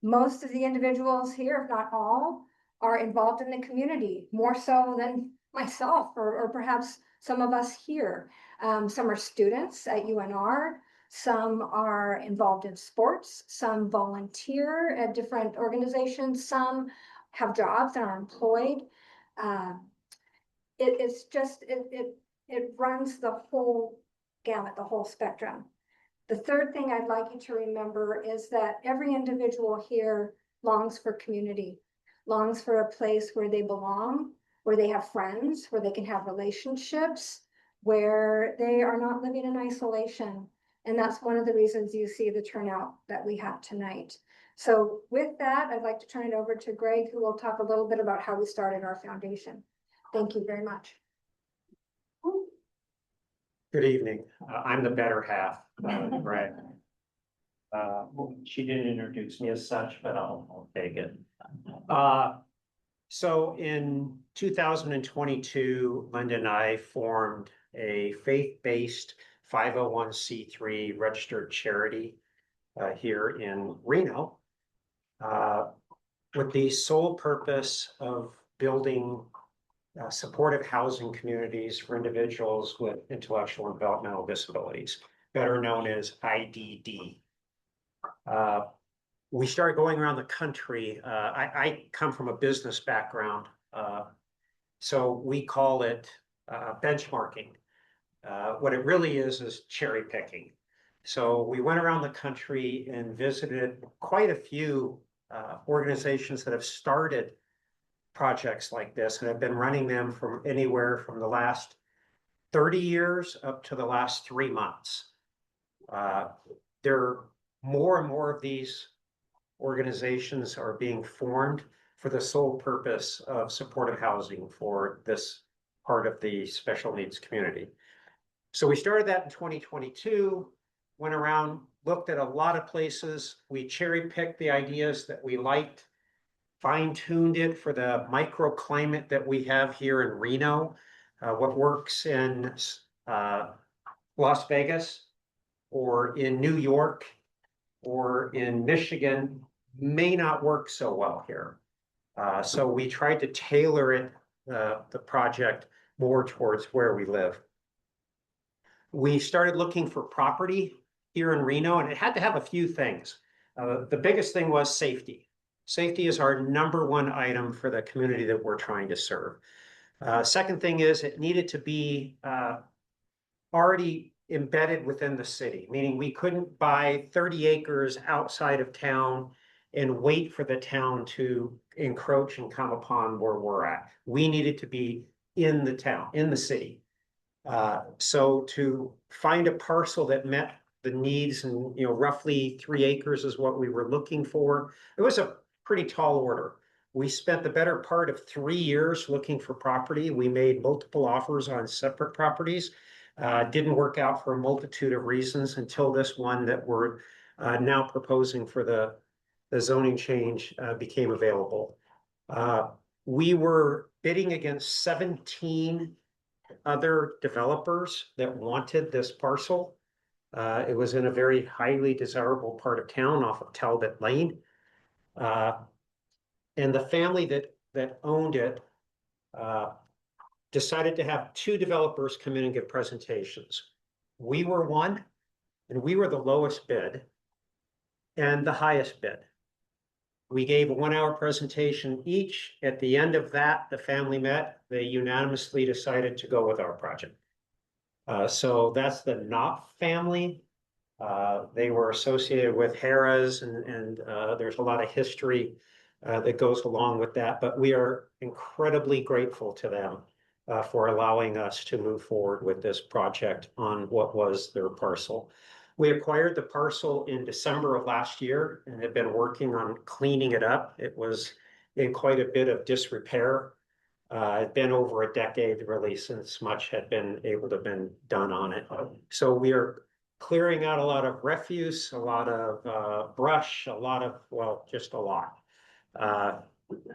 S10: Most of the individuals here, if not all, are involved in the community, more so than myself or perhaps some of us here. Some are students at UNR, some are involved in sports, some volunteer at different organizations, some have jobs and are employed. It runs the whole gamut, the whole spectrum. The third thing I'd like you to remember is that every individual here longs for community, longs for a place where they belong, where they have friends, where they can have relationships, where they are not living in isolation. And that's one of the reasons you see the turnout that we have tonight. So with that, I'd like to turn it over to Greg, who will talk a little bit about how we started our foundation. Thank you very much.
S11: Good evening. I'm the better half, Greg. She didn't introduce me as such, but I'll take it. So in 2022, Linda and I formed a faith-based 501c3 registered charity here in Reno with the sole purpose of building supportive housing communities for individuals with intellectual and developmental disabilities, better known as IDD. We started going around the country. I come from a business background, so we call it benchmarking. What it really is cherry picking. So we went around the country and visited quite a few organizations that have started projects like this and have been running them from anywhere from the last 30 years up to the last 3 months. There are more and more of these organizations are being formed for the sole purpose of supportive housing for this part of the special needs community. So we started that in 2022, went around, looked at a lot of places. We cherry picked the ideas that we liked, fine-tuned it for the microclimate that we have here in Reno. What works in Las Vegas or in New York or in Michigan may not work so well here. So we tried to tailor it, the project more towards where we live. We started looking for property here in Reno, and it had to have a few things. The biggest thing was safety. Safety is our #1 item for the community that we're trying to serve. Second thing is it needed to be already embedded within the city, meaning we couldn't buy 30 acres outside of town and wait for the town to encroach and come upon where we're at. We needed to be in the town, in the city. So to find a parcel that met the needs and, roughly 3 acres is what we were looking for. It was a pretty tall order. We spent the better part of 3 years looking for property. We made multiple offers on separate properties. Didn't work out for a multitude of reasons until this one that we're now proposing for the zoning change became available. We were bidding against 17 other developers that wanted this parcel. It was in a very highly desirable part of town off of Talbot Lane. And the family that owned it decided to have 2 developers come in and give presentations. We were one, and we were the lowest bid and the highest bid. We gave a 1-hour presentation each. At the end of that, the family met. They unanimously decided to go with our project. So that's the Knopf family. They were associated with Harrah's, and there's a lot of history that goes along with that. But we are incredibly grateful to them for allowing us to move forward with this project on what was their parcel. We acquired the parcel in December of last year and have been working on cleaning it up. It was in quite a bit of disrepair. It's been over a decade really since much had been able to have been done on it. So we are clearing out a lot of refuse, a lot of brush, just a lot.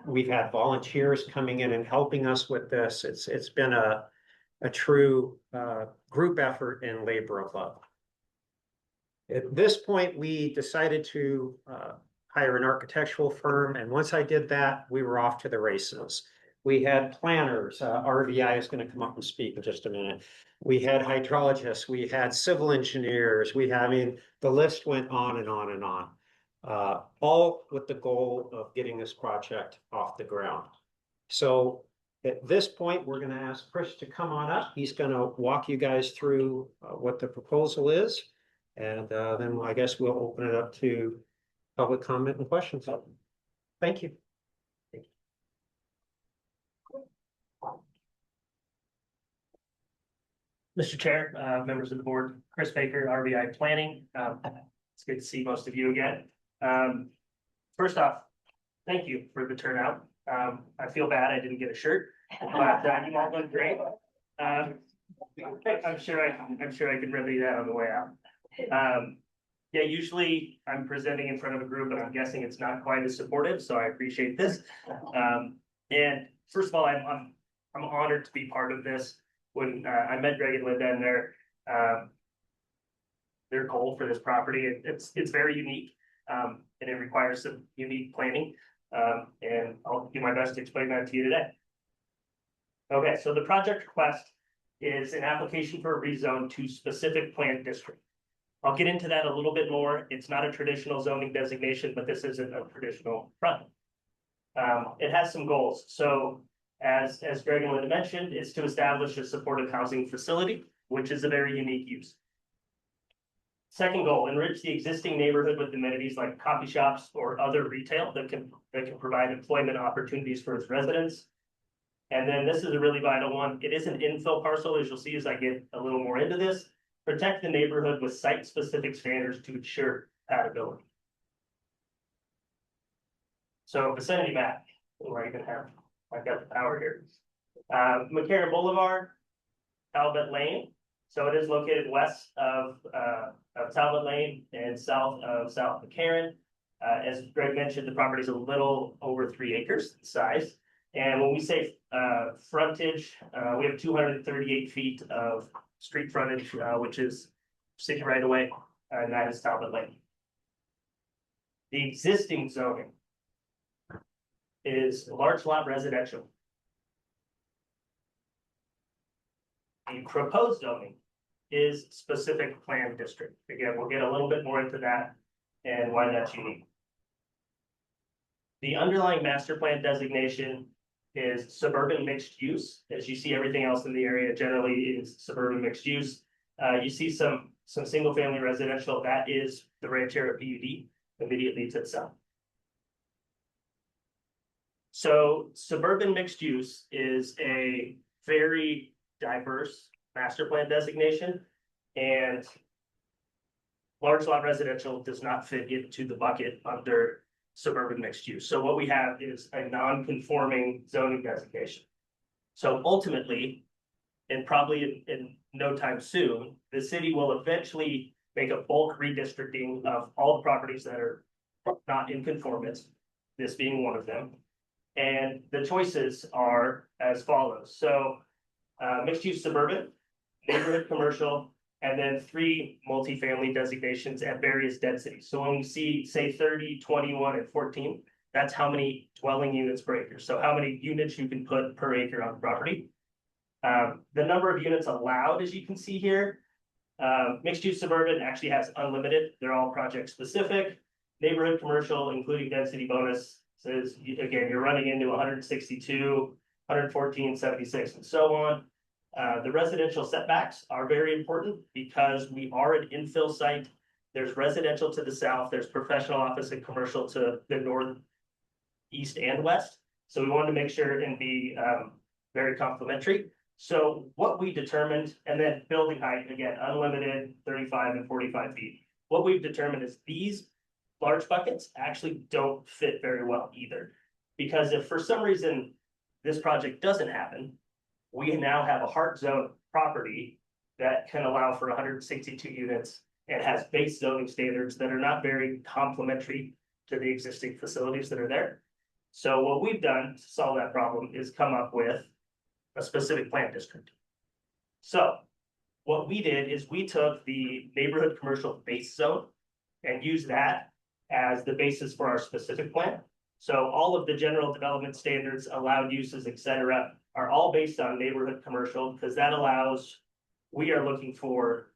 S11: We've had volunteers coming in and helping us with this. It's been a true group effort and labor of love. At this point, we decided to hire an architectural firm, and once I did that, we were off to the races. We had planners. RVI is going to come up and speak in just a minute. We had hydrologists. We had civil engineers. The list went on and on and on. All with the goal of getting this project off the ground. So at this point, we're going to ask Chris to come on up. He's going to walk you guys through what the proposal is. And then I guess we'll open it up to public comment and questions. Thank you.
S12: Mr. Chair, members of the board, Chris Baker, RBI Planning. It's good to see most of you again. First off, thank you for the turnout. I feel bad I didn't get a shirt, but you all look great. I'm sure I can remedy that on the way out. Yeah, usually I'm presenting in front of a group, and I'm guessing it's not quite as supportive, so I appreciate this. And first of all, I'm honored to be part of this. When I met Greg and Linda and their goal for this property, it's very unique, and it requires some unique planning. And I'll do my best to explain that to you today. Okay, so the project request is an application for a rezone to specific plant district. I'll get into that a little bit more. It's not a traditional zoning designation, but this isn't a traditional front. It has some goals. So as Greg and Linda mentioned, is to establish a supportive housing facility, which is a very unique use. Second goal, enrich the existing neighborhood with amenities like coffee shops or other retail that can provide employment opportunities for its residents. And then this is a really vital one. It is an infill parcel, as you'll see as I get a little more into this. Protect the neighborhood with site-specific standards to ensure compatibility. So vicinity map, where I even have, I've got the power here. McCarran Boulevard, Talbot Lane. So it is located west of Talbot Lane and south of South McCarran. As Greg mentioned, the property is a little over 3 acres in size. And when we say frontage, we have 238 feet of street frontage, which is city right away, and that is Talbot Lane. The existing zoning is large lot residential. The proposed zoning is specific plan district. Again, we'll get a little bit more into that and why that's unique. The underlying master plan designation is suburban mixed use. As you see, everything else in the area generally is suburban mixed use. You see some single family residential. That is the Ranchera PUD immediately to the south. So suburban mixed use is a very diverse master plan designation. And large lot residential does not fit into the bucket under suburban mixed use. So what we have is a non-conforming zoning designation. So ultimately, and probably in no time soon, the city will eventually make a bulk redistricting of all the properties that are not in conformance, this being one of them. And the choices are as follows. So mixed use suburban, neighborhood commercial, and then 3 multifamily designations at various densities. So when we see, say 30, 21, and 14, that's how many dwelling units per acre. So how many units you can put per acre on the property. The number of units allowed, as you can see here, mixed use suburban actually has unlimited. They're all project specific. Neighborhood commercial, including density bonus, says, again, you're running into 162, 114, 76, and so on. The residential setbacks are very important because we are an infill site. There's residential to the south, there's professional office and commercial to the north, east, and west. So we wanted to make sure and be very complementary. So what we determined, and then building height, again, unlimited 35 and 45 feet. What we've determined is these large buckets actually don't fit very well either. Because if for some reason this project doesn't happen, we now have a hard zone property that can allow for 162 units and has base zoning standards that are not very complementary to the existing facilities that are there. So what we've done to solve that problem is come up with a specific plan district. So what we did is we took the neighborhood commercial base zone and used that as the basis for our specific plan. So all of the general development standards, allowed uses, et cetera, are all based on neighborhood commercial because that allows, we are looking for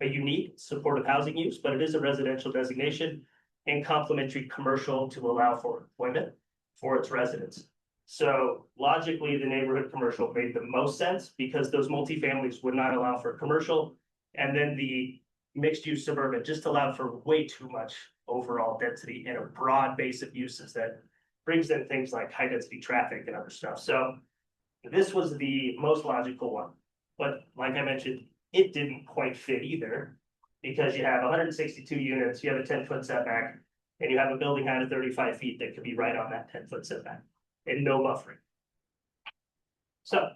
S12: a unique supportive housing use, but it is a residential designation and complementary commercial to allow for employment for its residents. So logically, the neighborhood commercial made the most sense because those multifamilies would not allow for commercial. And then the mixed use suburban just allowed for way too much overall density and a broad base of uses that brings in things like high density traffic and other stuff. So this was the most logical one. But like I mentioned, it didn't quite fit either because you have 162 units, you have a 10-foot setback, and you have a building height of 35 feet that could be right on that 10-foot setback and no buffering. So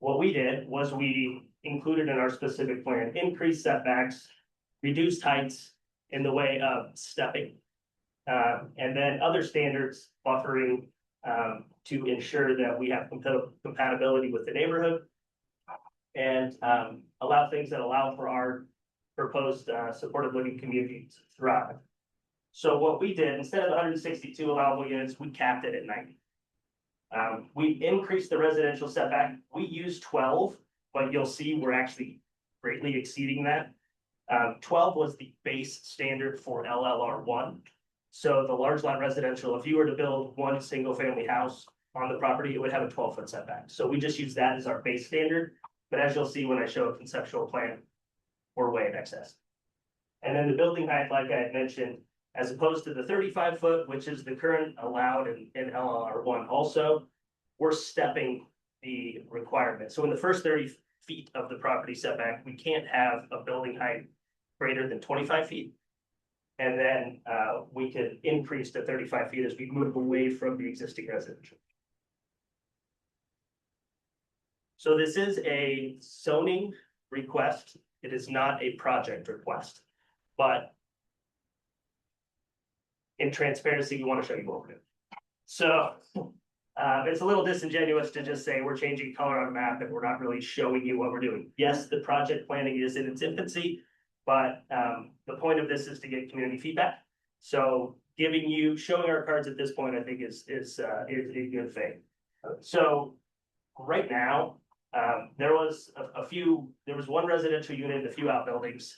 S12: what we did was we included in our specific plan, increased setbacks, reduced heights in the way of stepping, and then other standards buffering to ensure that we have compatibility with the neighborhood and allow things that allow for our proposed supportive living community to thrive. So what we did, instead of 162 allowable units, we capped it at 90. We increased the residential setback. We used 12, but you'll see we're actually greatly exceeding that. 12 was the base standard for LLR1. So the large lot residential, if you were to build one single family house on the property, it would have a 12-foot setback. So we just use that as our base standard. But as you'll see when I show a conceptual plan, we're way in excess. And then the building height, like I had mentioned, as opposed to the 35-foot, which is the current allowed in LLR1 also, we're stepping the requirement. So in the first 30 feet of the property setback, we can't have a building height greater than 25 feet. And then we could increase to 35 feet as we move away from the existing residential. So this is a zoning request. It is not a project request, but in transparency, we want to show you what we're doing. So it's a little disingenuous to just say we're changing color on a map and we're not really showing you what we're doing. Yes, the project planning is in its infancy, but the point of this is to get community feedback. So showing our cards at this point, I think is a good thing. So right now, there was one residential unit, a few outbuildings.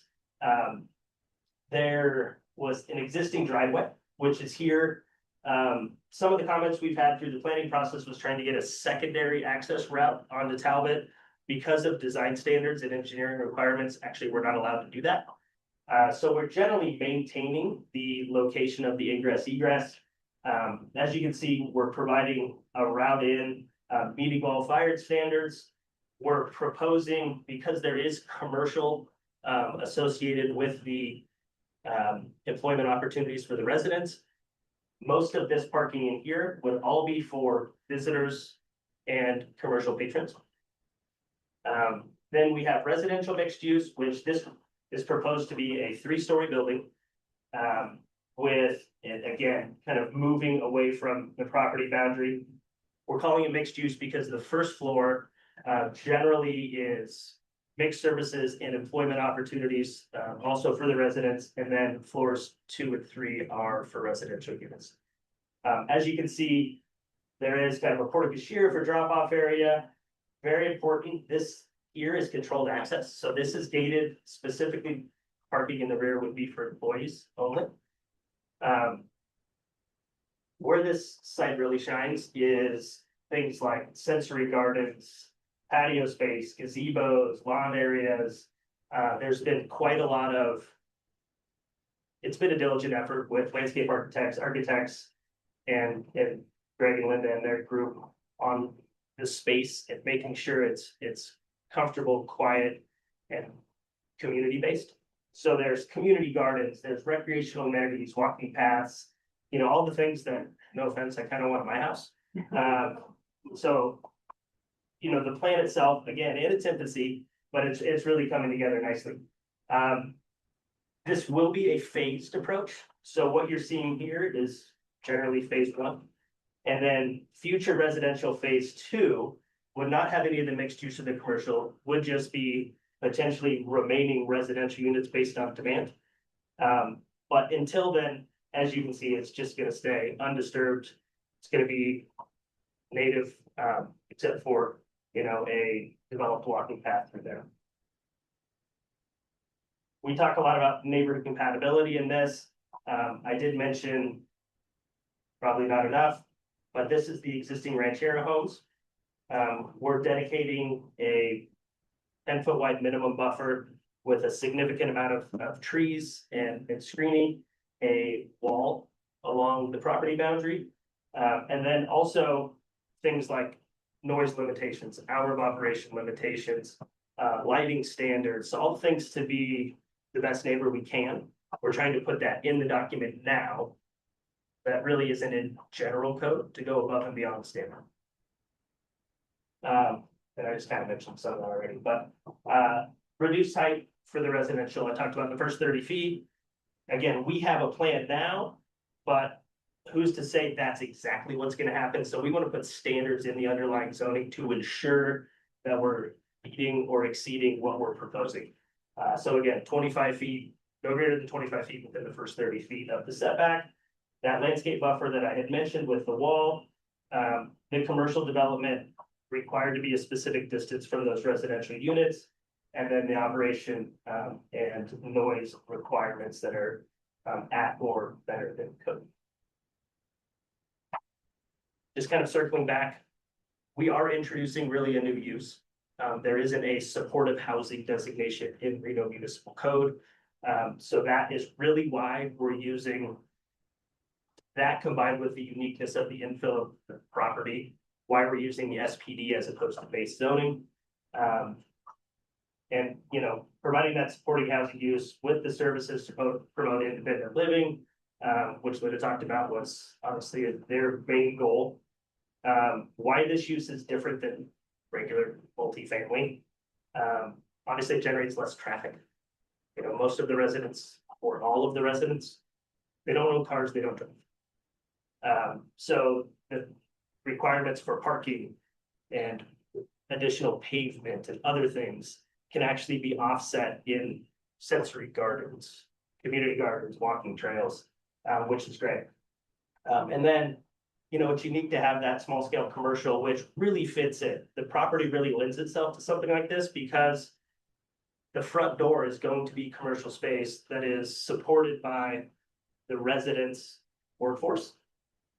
S12: There was an existing driveway, which is here. Some of the comments we've had through the planning process was trying to get a secondary access route onto Talbot. Because of design standards and engineering requirements, actually, we're not allowed to do that. So we're generally maintaining the location of the ingress egress. As you can see, we're providing a route in, meeting all fire standards. We're proposing, because there is commercial associated with the employment opportunities for the residents. Most of this parking in here would all be for visitors and commercial patrons. Then we have residential mixed use, which this is proposed to be a 3-story building. With, and again, kind of moving away from the property boundary. We're calling it mixed use because the first floor generally is mixed services and employment opportunities, also for the residents, and then floors 2 and 3 are for residential units. As you can see, there is kind of a porte-cochere for drop-off area. Very important, this here is controlled access, so this is gated specifically. Parking in the rear would be for employees only. Where this site really shines is things like sensory gardens, patio space, gazebos, lawn areas. There's been quite a lot of. It's been a diligent effort with landscape architects, and Greg and Linda and their group on the space and making sure it's comfortable, quiet, and community based. So there's community gardens, there's recreational amenities, walking paths, you know, all the things that, no offense, I kind of want in my house. So, you know, the plan itself, again, in its infancy, but it's really coming together nicely. This will be a phased approach. So what you're seeing here is generally phase 1. And then future residential phase 2 would not have any of the mixed use of the commercial, would just be potentially remaining residential units based on demand. But until then, as you can see, it's just gonna stay undisturbed. It's gonna be native, except for, you know, a developed walking path through there. We talk a lot about neighborhood compatibility in this. I did mention, probably not enough, but this is the existing ranchero homes. We're dedicating a 10-foot wide minimum buffer with a significant amount of trees and screening, a wall along the property boundary. And then also things like noise limitations, hour of operation limitations, lighting standards, all things to be the best neighbor we can. We're trying to put that in the document now. That really isn't in general code to go above and beyond the standard. And I just kind of mentioned some of that already, but reduced height for the residential. I talked about the first 30 feet. Again, we have a plan now, but who's to say that's exactly what's going to happen? So we want to put standards in the underlying zoning to ensure that we're meeting or exceeding what we're proposing. So again, 25 feet, no greater than 25 feet within the first 30 feet of the setback. That landscape buffer that I had mentioned with the wall, the commercial development required to be a specific distance from those residential units, and then the operation and noise requirements that are at or better than code. Just kind of circling back, we are introducing really a new use. There isn't a supportive housing designation in Reno Municipal Code. So that is really why we're using that, combined with the uniqueness of the infill of the property, why we're using the SPD as opposed to base zoning. And, you know, providing that supporting housing use with the services to promote independent living, which Linda talked about was honestly their main goal. Why this use is different than regular multifamily. Obviously it generates less traffic. You know, most of the residents, or all of the residents, they don't own cars, they don't drive. So the requirements for parking and additional pavement and other things can actually be offset in sensory gardens, community gardens, walking trails, which is great. And then, you know, it's unique to have that small scale commercial, which really fits it. The property really lends itself to something like this because the front door is going to be commercial space that is supported by the residents' workforce.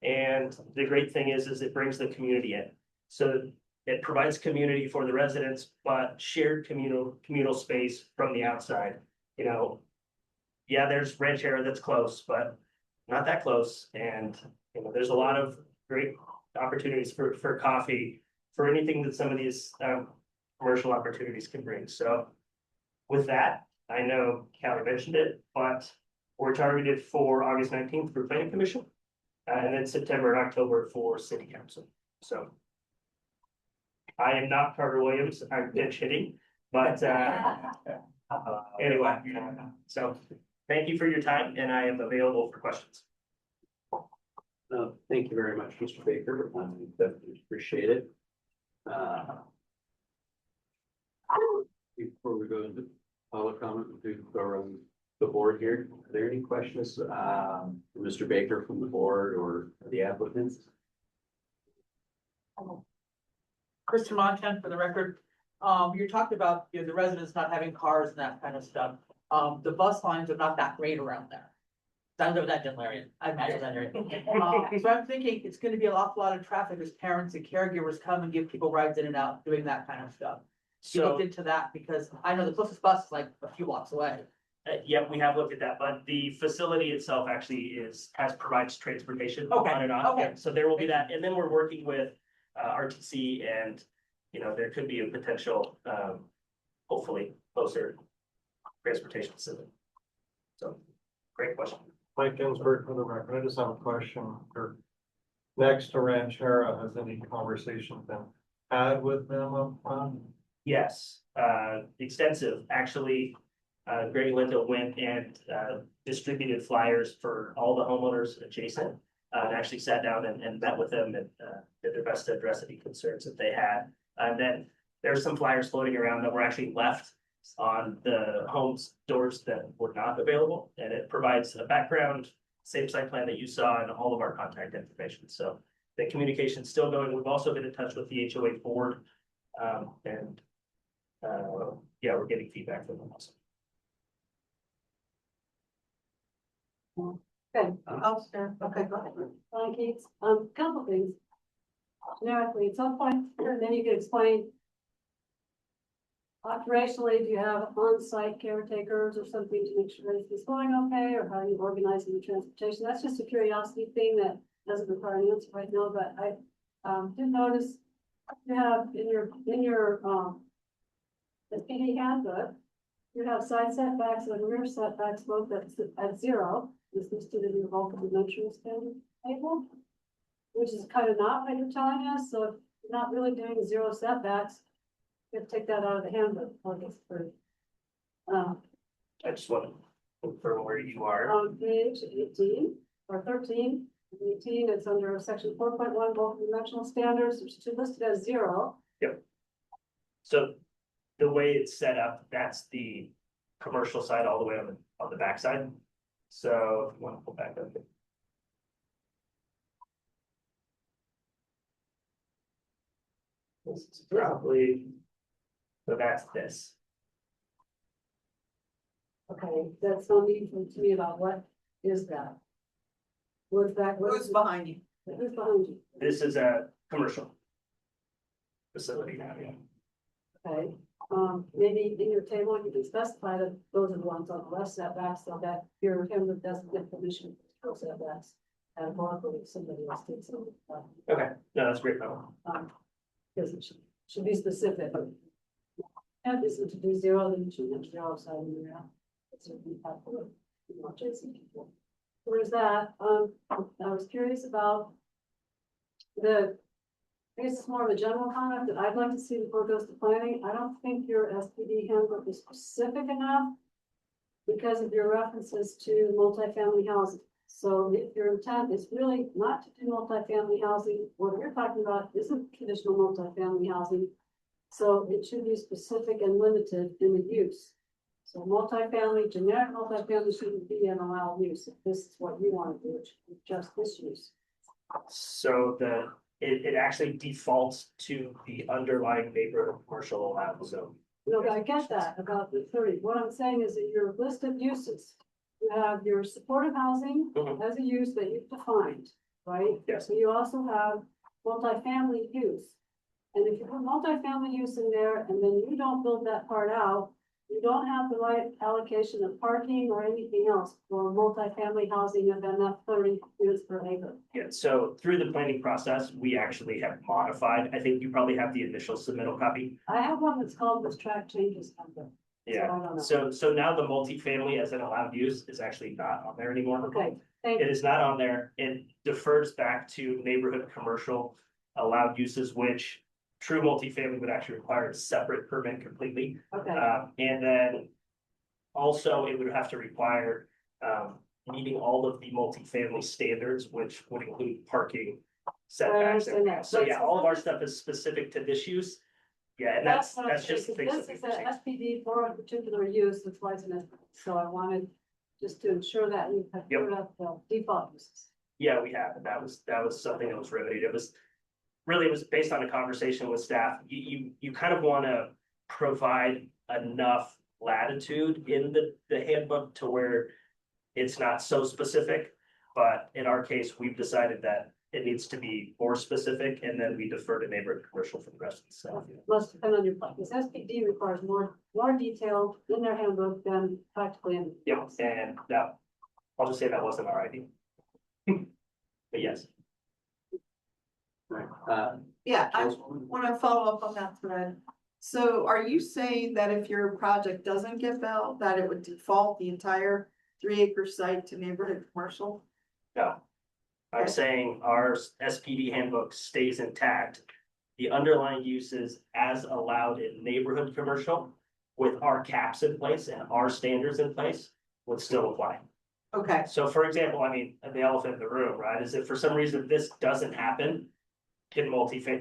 S12: And the great thing is it brings the community in. So it provides community for the residents, but shared communal space from the outside. You know, yeah, there's ranchero that's close, but not that close, and, you know, there's a lot of great opportunities for coffee, for anything that some of these, commercial opportunities can bring, so. With that, I know Callie mentioned it, but we're targeted for August 19th for planning commission. And then September and October for city council, so. I am not Carter Williams, I'm pitch hitting, but, anyway, so thank you for your time and I am available for questions.
S5: Thank you very much, Mr. Baker. I definitely appreciate it. Before we go into public comment, we do go around the board here. Are there any questions, for Mr. Baker from the board or the applicants?
S3: Kristen Montan for the record. You talked about, you know, the residents not having cars and that kind of stuff. The bus lines are not that great around there. I live in that general area. I imagine that area. So I'm thinking it's gonna be an awful lot of traffic as parents and caregivers come and give people rides in and out, doing that kind of stuff. You
S12: So,
S3: looked into that because I know the closest bus is like a few blocks away.
S12: yep, we have looked at that, but the facility itself actually provides transportation
S3: Okay,
S12: on and off.
S3: okay.
S12: So there will be that, and then we're working with, RTC and, you know, there could be a potential, hopefully closer transportation facility. So, great question.
S2: Mike Ginsburg for the record. I just have a question. Or next to Ranchera, has any conversation been had with them up front?
S12: Yes, extensive, actually. Greg Linda went and, distributed flyers for all the homeowners adjacent. And actually sat down and met with them and, did their best to address any concerns that they had. And then there's some flyers floating around that were actually left on the homes doors that were not available. And it provides a background, same site plan that you saw and all of our contact information. So the communication's still going. We've also been in touch with the HOA board. And yeah, we're getting feedback from them also.
S8: Good, I'll start, okay, go ahead. Thank you, couple things. Generically, at some point, then you could explain. Operationally, do you have on-site caretakers or something to make sure everything's going okay, or how are you organizing the transportation? That's just a curiosity thing that doesn't require an answer right now, but I did notice you have in your the PD handbook, you have side setbacks and rear setbacks both at 0. This listed in your local dimensional standard table, which is kind of not what you're telling us. So if you're not really doing 0 setbacks, you have to take that out of the handbook.
S12: I just want to confirm where you are.
S8: On page 18 or 13, 18, it's under section 4.1 local dimensional standards, which is listed as 0.
S12: So the way it's set up, that's the commercial side all the way on the back side. So if you want to pull back up. This is probably, so that's this.
S8: Okay, that's not meaningful to me about what is that? What's that?
S7: Who's behind you?
S8: Who's behind you?
S12: This is a commercial facility now, yeah.
S8: Okay, maybe in your table, you can specify that those are the ones on the left setback, so that your handbook doesn't get permission for those setbacks. And locally, somebody else takes them.
S12: Okay, no, that's great.
S8: Because it should be specific. And this is to do 0, then you should have 0 side of the ground. It's a be helpful. Where's that? I was curious about I guess it's more of a general comment that I'd like to see before it goes to planning. I don't think your SPD handbook is specific enough because of your references to multifamily housing. So if your intent is really not to do multifamily housing, what you're talking about isn't traditional multifamily housing. So it should be specific and limited in the use. So multifamily, generic multifamily shouldn't be an allowed use. If this is what you want to do, it should be just this use.
S12: So it actually defaults to the underlying neighborhood commercial allowed zone.
S8: No, I get that about the 30. What I'm saying is that your list of uses, you have your supportive housing as a use that you've defined, right?
S12: Yes.
S8: So you also have multifamily use. And if you put multifamily use in there and then you don't build that part out,
S13: you don't have the right allocation of parking or anything else for multifamily housing of enough 30 units per acre.
S12: Yeah, so through the planning process, we actually have modified, I think you probably have the initial submittal copy.
S13: I have one that's called this track changes number.
S12: Yeah,
S13: I don't know.
S12: so now the multifamily as an allowed use is actually not on there anymore.
S13: Okay, thank
S12: It
S13: you.
S12: is not on there. It defers back to neighborhood commercial allowed uses, which true multifamily would actually require a separate permit completely.
S13: Okay,
S12: And then also it would have to require meeting all of the multifamily standards, which would include parking setbacks.
S13: understand that.
S12: So yeah, all of our stuff is specific to this use. Yeah, and that's
S13: what I'm
S12: just the
S13: saying,
S12: things.
S13: this is an SPD for a particular use, that's why it's an SPD. So I wanted just to ensure that you have
S12: Yep.
S13: put up the default uses.
S12: Yeah, we have, and that was something that was remedied. It was based on a conversation with staff. You kind of want to provide enough latitude in the handbook to where it's not so specific. But in our case, we've decided that it needs to be more specific, and then we defer to neighborhood commercial for the rest of the stuff.
S13: Must depend on your plan, because SPD requires more detail in their handbook than practically in.
S12: Yep, and that, I'll just say that wasn't our idea. But yes.
S5: Right.
S7: Yeah, I want to follow up on that thread. So are you saying that if your project doesn't get built, that it would default the entire 3-acre site to neighborhood commercial?
S12: No. I'm saying our SPD handbook stays intact. The underlying uses as allowed in neighborhood commercial with our caps in place and our standards in place would still apply.
S7: Okay,
S12: So for example, I mean, the elephant in the room, right, is if for some reason this doesn't happen, can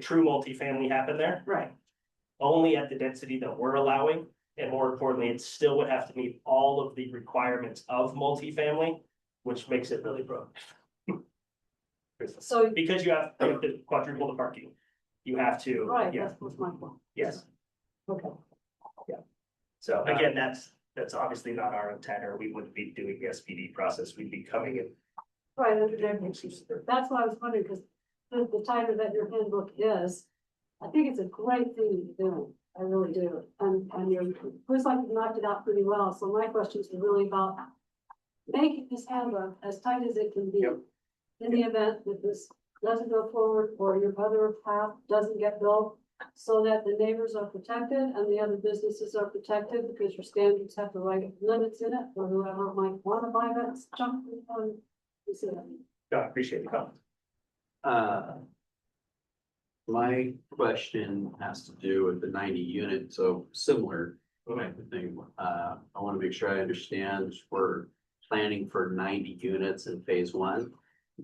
S12: true multifamily happen there?
S7: right.
S12: Only at the density that we're allowing, and more importantly, it still would have to meet all of the requirements of multifamily, which makes it really broad.
S13: So,
S12: Because you have to quadruple the parking, you have to,
S13: right,
S12: yeah,
S13: that's what's my point.
S12: yes.
S13: Okay.
S12: So again, that's obviously not our intent, or we wouldn't be doing the SPD process, we'd be coming in.
S13: Right, that's what I was wondering, because the title that your handbook is, I think it's a great thing to do. I really do. And looks like you knocked it out pretty well. So my questions are really about making this handbook as tight as it can be.
S12: Yep.
S13: In the event that this doesn't go forward or your other path doesn't get built, so that the neighbors are protected and the other businesses are protected, because your standards have the right limits in it for whoever might want to buy that junk. You see that?
S12: No, I appreciate the comment.
S5: My question has to do with the 90 unit, so similar type of thing. I want to make sure I understand, we're planning for 90 units in phase 1.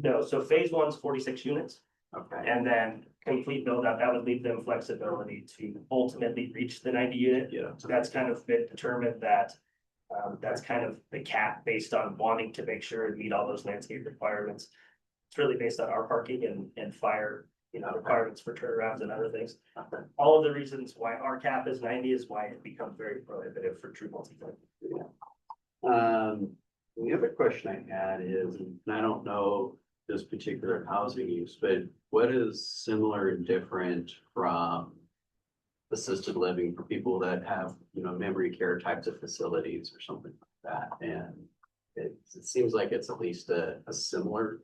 S12: No, so phase 1's 46 units,
S5: Okay,
S12: and then complete build out, that would leave them flexibility to ultimately reach the 90 unit.
S5: yeah,
S12: So that's kind of been determined that, that's kind of the cap based on wanting to make sure and meet all those landscape requirements. It's really based on our parking and fire, requirements for turnarounds and other things. All of the reasons why our cap is 90 is why it becomes very prohibitive for true multifamily.
S5: The other question I had is, and I don't know this particular housing use, but what is similar and different from assisted living for people that have, memory care types of facilities or something like that? And it seems like it's at least a similar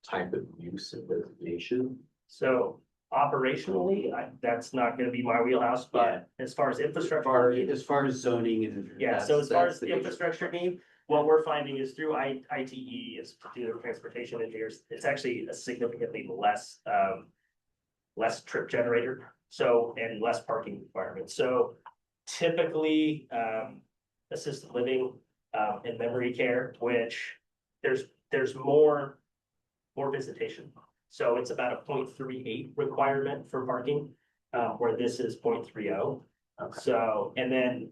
S5: type of use and designation.
S12: So operationally, that's not gonna be my wheelhouse, but as far as infrastructure.
S5: As far as zoning and.
S12: Yeah, so as far
S5: that's
S12: as the
S5: big-
S12: infrastructure need, what we're finding is through ITE, is particular transportation engineers, it's actually a significantly less trip generator. So, and less parking requirements. So typically, assisted living, and memory care, which there's more visitation. So it's about a 0.38 requirement for parking, where this is 0.30.
S5: Okay.
S12: So, and then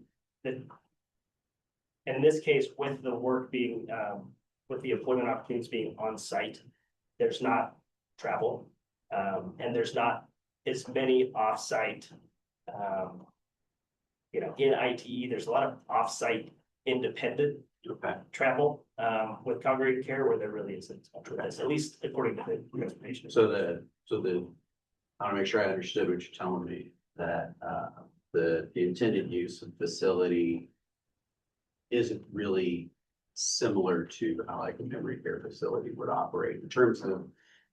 S12: in this case, with the work being, with the employment opportunities being on site, there's not travel, and there's not as many offsite, in ITE, there's a lot of offsite independent travel, with congregate care where there really isn't, at least according to the transportation.
S5: So I want to make sure I understood what you're telling me, that the intended use of facility isn't really similar to how like a memory care facility would operate in terms of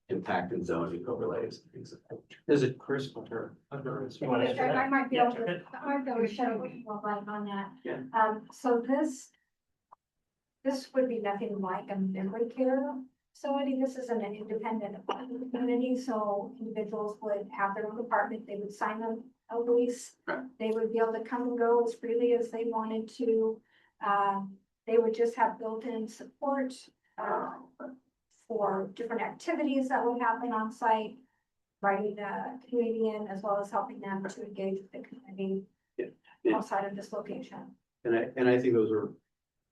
S5: impact and zoning overlays and things like that. Is it Chris?
S12: You wanna answer that?
S10: I might be
S12: Yeah,
S10: able to, I might be able to shed a little more light on that.
S5: Yeah.
S10: So this would be nothing like a memory care facility. This is an independent apartment community, so individuals would have their own apartment, they would sign a lease.
S5: Right.
S10: They would be able to come and go as freely as they wanted to. They would just have built-in support, for different activities that would happen on site, writing the community in, as well as helping them to engage with the community
S5: Yeah.
S10: outside of this location.
S5: And I think those are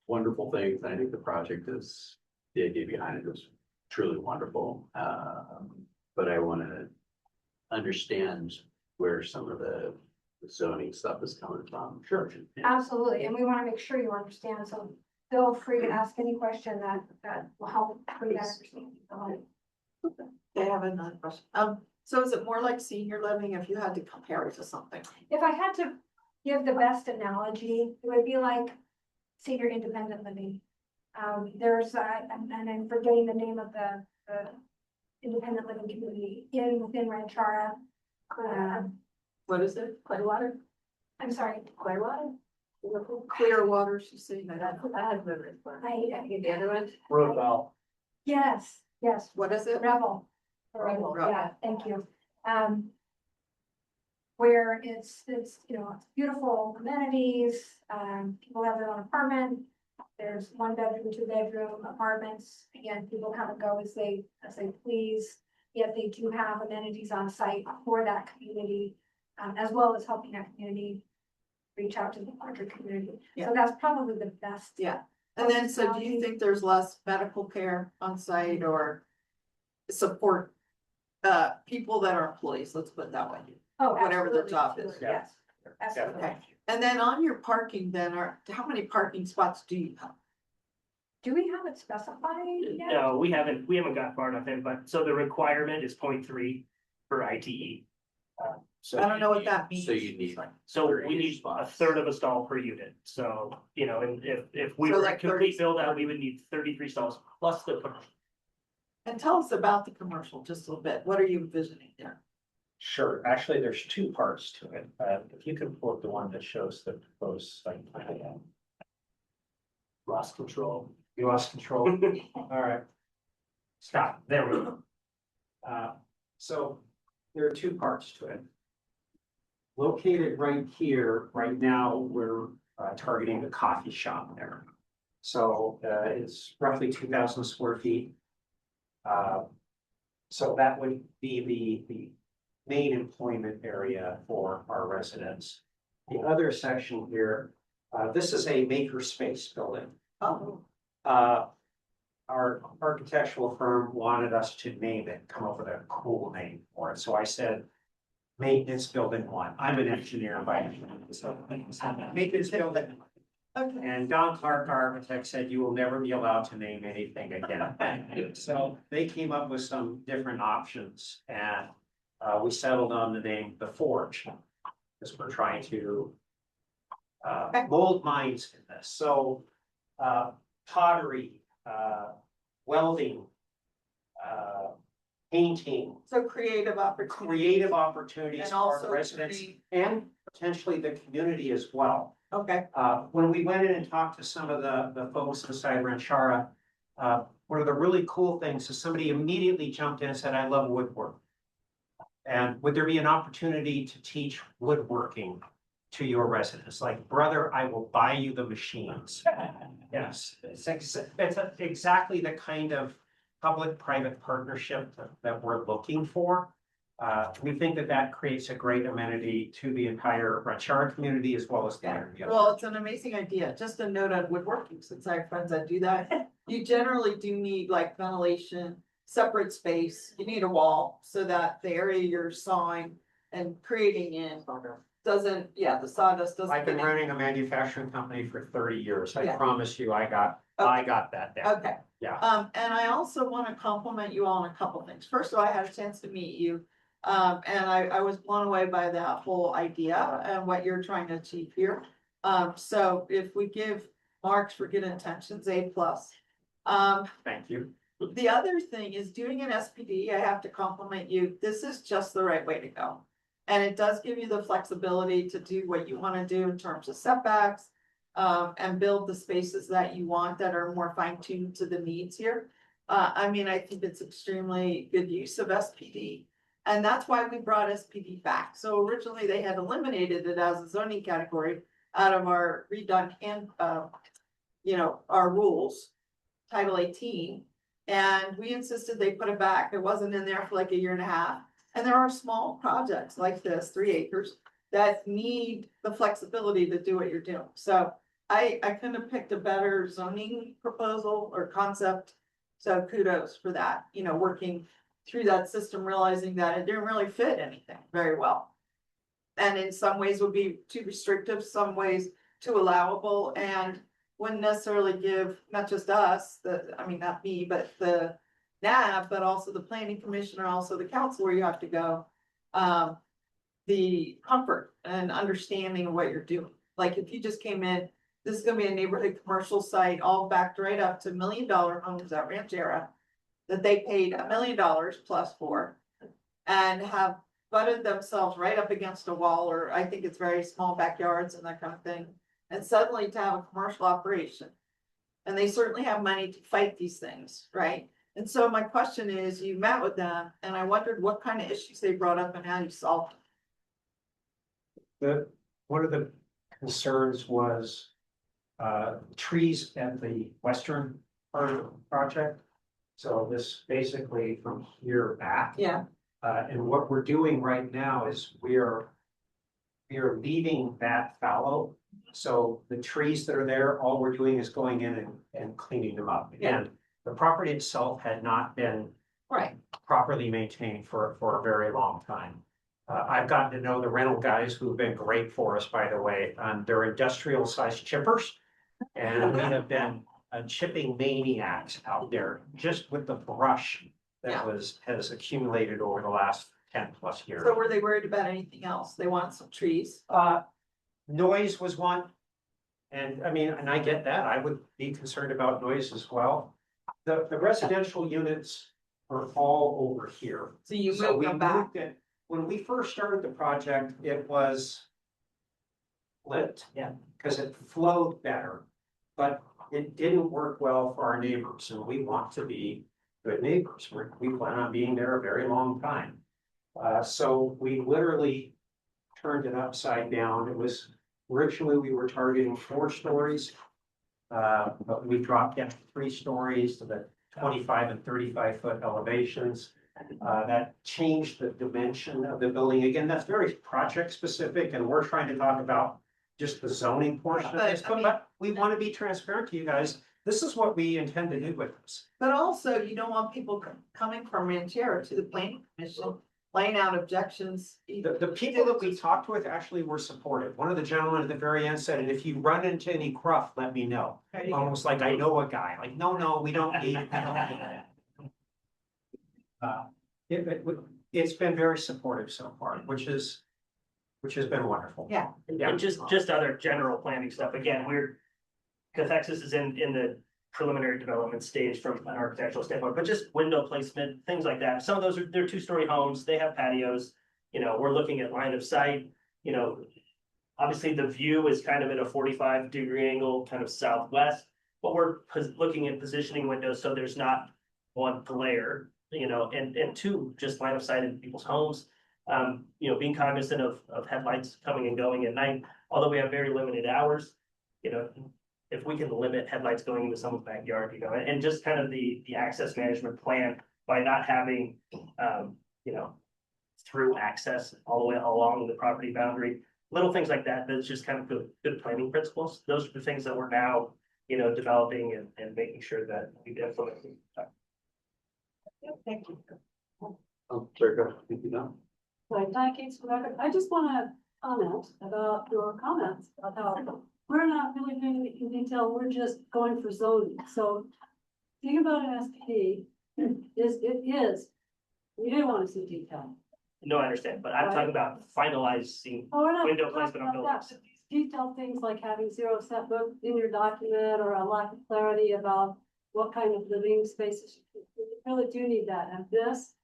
S5: wonderful things. I think the project is, the idea behind it is truly wonderful. But I want to understand where some of the zoning stuff is coming from. Sure.
S10: Absolutely, and we want to make sure you understand, so feel free to ask any question that will help bring that understanding.
S7: They have another question. So is it more like senior living if you had to compare it to something?
S10: If I had to give the best analogy, it would be like senior independent living. There's, and I'm forgetting the name of the independent living community within Ranchara.
S7: What is it?
S10: Clearwater. I'm sorry, Clearwater?
S7: Clear water, she's saying that.
S10: I
S8: The other one?
S2: Roosevelt.
S10: Yes,
S7: What is it?
S10: Revel.
S7: Revel.
S10: Yeah, thank you. Where it's, you know, beautiful amenities, people have their own apartment. There's 1 bedroom, 2 bedroom apartments. Again, people come and go as they please. Yet they do have amenities on site for that community, as well as helping that community reach out to the larger community.
S7: Yeah.
S10: So that's probably the best.
S7: Yeah. And then, so do you think there's less medical care on site or support, people that are employees, let's put it that way?
S10: Oh,
S7: Whatever their
S10: absolutely,
S7: job is.
S10: absolutely, yes. Absolutely.
S7: Okay. And then on your parking then, how many parking spots do you have?
S10: Do we have it specified yet?
S12: No, we haven't got far enough in, but so the requirement is 0.3 for ITE. So
S7: I don't know what that means.
S5: So you need.
S12: So
S5: 30
S12: we need a
S5: spots.
S12: third of a stall per unit, so, you know, and if we
S7: So
S12: were a
S7: like 30
S12: complete build out, we would need 33 stalls plus the.
S7: And tell us about the commercial just a little bit. What are you envisioning there?
S11: Sure, actually, there's two parts to it. If you can pull up the one that shows the proposed site plan.
S12: Lost control.
S11: You lost control. All right. Stop, there we go. So there are two parts to it. Located right here, right now, we're targeting the coffee shop there. So it's roughly 2,000 square feet. So that would be the main employment area for our residents. The other section here, this is a makerspace building.
S7: Oh,
S11: Our architectural firm wanted us to name it, come up with a cool name for it. So I said, Maintenance Building 1. I'm an engineer by training, so Maintenance Building.
S7: okay.
S11: And Don Clark, our architect, said, you will never be allowed to name anything again. So they came up with some different options, and we settled on the name The Forge, because we're trying to mold minds in this. So pottery, welding, painting,
S7: So creative opportunity.
S11: creative opportunities
S7: And
S11: for
S7: also
S11: our residents
S7: create-
S11: and potentially the community as well.
S7: Okay,
S11: When we went in and talked to some of the folks inside Ranchara, one of the really cool things is somebody immediately jumped in and said, I love woodwork. And would there be an opportunity to teach woodworking to your residents? Like, brother, I will buy you the machines. Yes, it's exactly the kind of public-private partnership that we're looking for. We think that creates a great amenity to the entire Ranchara community as well as the area.
S7: well, it's an amazing idea. Just a note on woodworking, since I have friends that do that. You generally do need like ventilation, separate space. You need a wall so that the area you're sawing and creating in doesn't, the sawdust doesn't.
S11: I've been
S7: get in.
S11: running a manufacturing company for 30 years. I
S7: Yeah.
S11: promise you, I got that down.
S7: Okay.
S11: Yeah.
S7: And I also want to compliment you on a couple things. First of all, I had a chance to meet you. And I was blown away by that whole idea and what you're trying to achieve here. So if we give marks for good intentions, A+.
S11: Thank you.
S7: The other thing is doing an SPD, I have to compliment you, this is just the right way to go. And it does give you the flexibility to do what you wanna do in terms of setbacks. And build the spaces that you want that are more fine tuned to the needs here. I mean, I think it's extremely good use of SPD. And that's why we brought SPD back. So originally they had eliminated it as a zoning category out of our redone and, our rules, Title 18. And we insisted they put it back. It wasn't in there for like a year and a half. And there are small projects like this, 3 acres, that need the flexibility to do what you're doing. So I couldn't have picked a better zoning proposal or concept. So kudos for that, working through that system, realizing that it didn't really fit anything very well. And in some ways would be too restrictive, some ways too allowable, and wouldn't necessarily give not just us, not me, but the NAB, but also the planning commissioner, also the council where you have to go. The comfort and understanding of what you're doing. Like if you just came in, this is gonna be a neighborhood commercial site, all backed right up to $1 million homes at Ranchera. That they paid $1 million plus for. And have butted themselves right up against a wall, or I think it's very small backyards and that kind of thing. And suddenly to have a commercial operation. And they certainly have money to fight these things, right? And so my question is, you met with them and I wondered what kind of issues they brought up and how you solved them.
S11: One of the concerns was trees at the western part of the project. So this basically from here back.
S7: Yeah.
S11: And what we're doing right now is we are leaving that fallow. So the trees that are there, all we're doing is going in and cleaning them up.
S7: Yeah.
S11: And the property itself had not been
S7: Right.
S11: properly maintained for a very long time. I've gotten to know the rental guys who've been great for us, by the way. They're industrial sized chippers. And we have been chipping maniacs out there just with the brush that has accumulated over the last 10+ years.
S7: So were they worried about anything else? They want some trees?
S11: Noise was one. And I get that. I would be concerned about noise as well. The residential units are all over here.
S7: So you
S11: So
S7: moved
S11: we
S7: them back.
S11: moved it. When we first started the project, it was lit, because it flowed better, but it didn't work well for our neighbors, and we want to be good neighbors. We plan on being there a very long time. So we literally turned it upside down. It was originally we were targeting 4 stories, but we dropped down to 3 stories to the 25 and 35 foot elevations. That changed the dimension of the building. Again, that's very project specific, and we're trying to talk about just the zoning portion of this, but we want to be transparent to you guys. This is what we intend to do with this.
S7: But also, you don't want people coming from Ranchera to the planning commission, laying out objections.
S11: The people that we talked with actually were supportive. One of the gentlemen at the very end said, and if you run into any cruff, let me know. Almost like I know a guy, like, no, we don't need it. It's been very supportive so far, which has been wonderful.
S7: Yeah.
S12: And just other general planning stuff. Again, Cathexis is in the preliminary development stage from an architectural standpoint, but just window placement, things like that. Some of those they're 2-story homes, they have patios, we're looking at line of sight, obviously the view is kind of at a 45-degree angle, kind of southwest, but we're looking at positioning windows so there's not one glare, and 2, just line of sight in people's homes. Being cognizant of headlights coming and going at night, although we have very limited hours, if we can limit headlights going into someone's backyard, and just kind of the access management plan by not having, through access all the way along the property boundary, little things like that, that's just kind of good planning principles. Those are the things that we're now, developing and making sure that we implement.
S7: Thank you.
S5: Thank you, Don.
S13: I just want to comment about your comments about how we're not really doing it in detail. We're just going for zoning. So the thing about an SP is we do want to see detail.
S12: No, I understand, but I'm talking about finalizing
S13: Oh, we're not
S12: window
S13: talking
S12: placement on
S13: about that.
S12: buildings.
S13: detailed things like having zero setback in your document or a lack of clarity about what kind of living spaces. You really do need that, and this,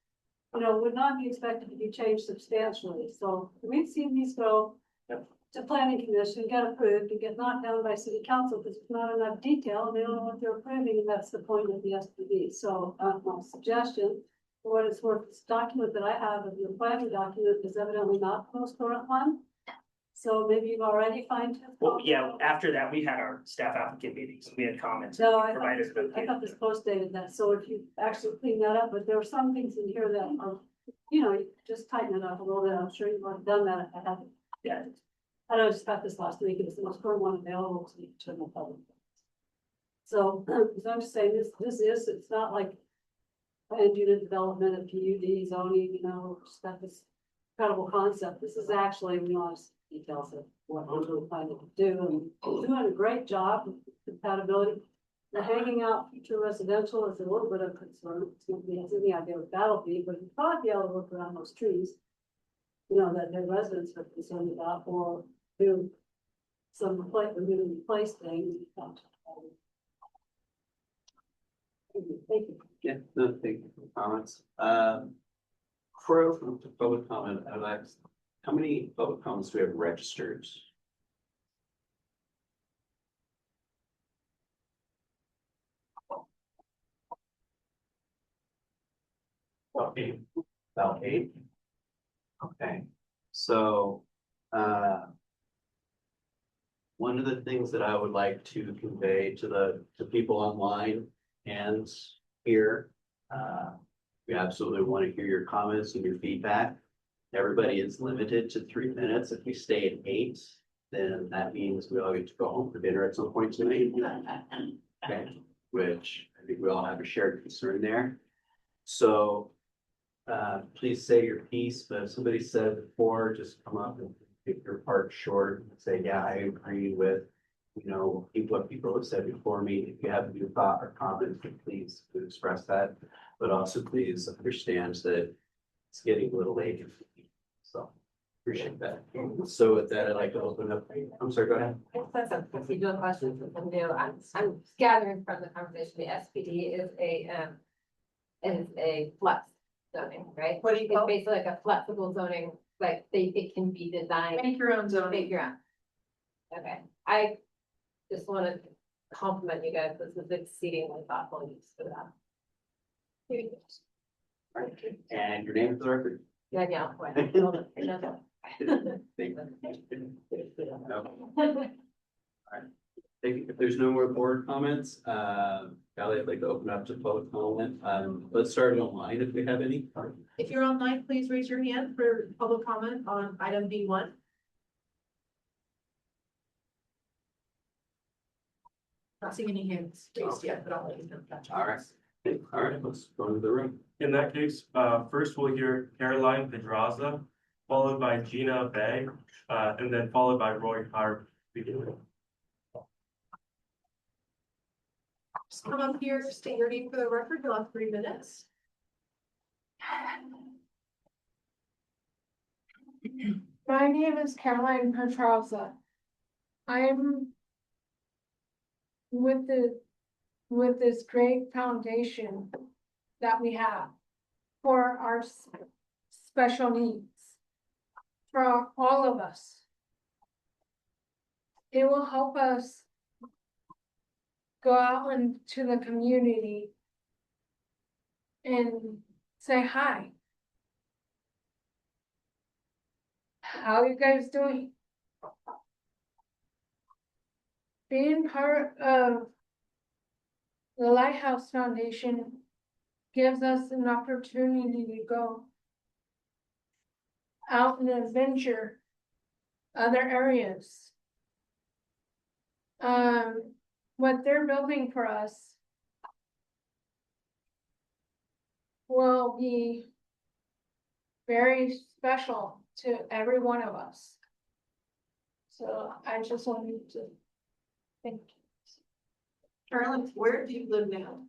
S13: would not be expected to be changed substantially, so we've seen these go to planning commission, get approved, and get knocked down by city council, because there's not enough detail, they don't know what they're approving, and that's the point of the SPD. So, my suggestion, for what it's worth, this document that I have of your planning document is evidently not the most current one. So maybe you've already found.
S12: Well, yeah, after that, we had our staff applicant meetings, we had comments.
S13: No, I
S12: provided them.
S13: thought this post dated that, so if you actually clean that up, but there were some things in here that are, you just tighten it up a little bit, I'm sure you've already done that, I haven't. Yeah. I know, I just got this last week, it's the most current one available to the general public. So, so I'm just saying, it's not like planned unit development of PUD zoning, just got this incredible concept, this is actually, we want details of what we're really planning to do, and we're doing a great job with compatibility. The hanging out future residential is a little bit of concern. It's not me has any idea what that'll be, but you'll probably be able to work around those trees. That their residents are concerned about, or do some replace things. Thank you.
S5: Yeah, no, thank you for the comments. Before I open to public comment, I'd like, how many public comments do we have registered? About eight. About eight. Okay, so, one of the things that I would like to convey to people online and here, we absolutely want to hear your comments and your feedback. Everybody is limited to 3 minutes. If we stay at 8, then that means we all get to go home for dinner at some point tonight. Okay, which I think we all have a shared concern there. So, please say your piece, but if somebody said before, just come up and take your part short and say, yeah, I agree with, what people have said before me. If you have a new thought or comment, please express that. But also please understand that it's getting a little late. So appreciate that. So with that, I'd like to open up. I'm sorry, go ahead.
S8: That's a procedural question for some new. I'm gathering from the conversation, the SPD is a flex zoning, right?
S7: What do you
S8: It's
S7: call it?
S8: basically like a flexible zoning, like it can be designed.
S7: Make your own zoning.
S8: Make your own. Okay, I just want to compliment you guys. This is exceedingly thoughtful use for that.
S5: And your name for the record?
S8: Danielle.
S5: Thank you. If there's no more board comments, Callie, I'd like to open up to public comment. Let's start online if we have any.
S1: If you're online, please raise your hand for public comment on item B1. Not seeing any hands raised yet, but I'll let you know.
S5: All right, let's go into the room.
S4: In that case, first we'll hear Caroline Pedraza, followed by Gina Bay, and then followed by Roy Harb.
S1: Just come up here, state your name for the record. You'll have 3 minutes.
S14: My name is Caroline Petraza. I'm with this great foundation that we have for our special needs, for all of us. It will help us go out into the community and say hi. How are you guys doing? Being part of the Lighthouse Foundation gives us an opportunity to go out and adventure other areas. What they're building for us will be very special to every one of us. So I just wanted to thank you.
S7: Carolyn, where do you live now?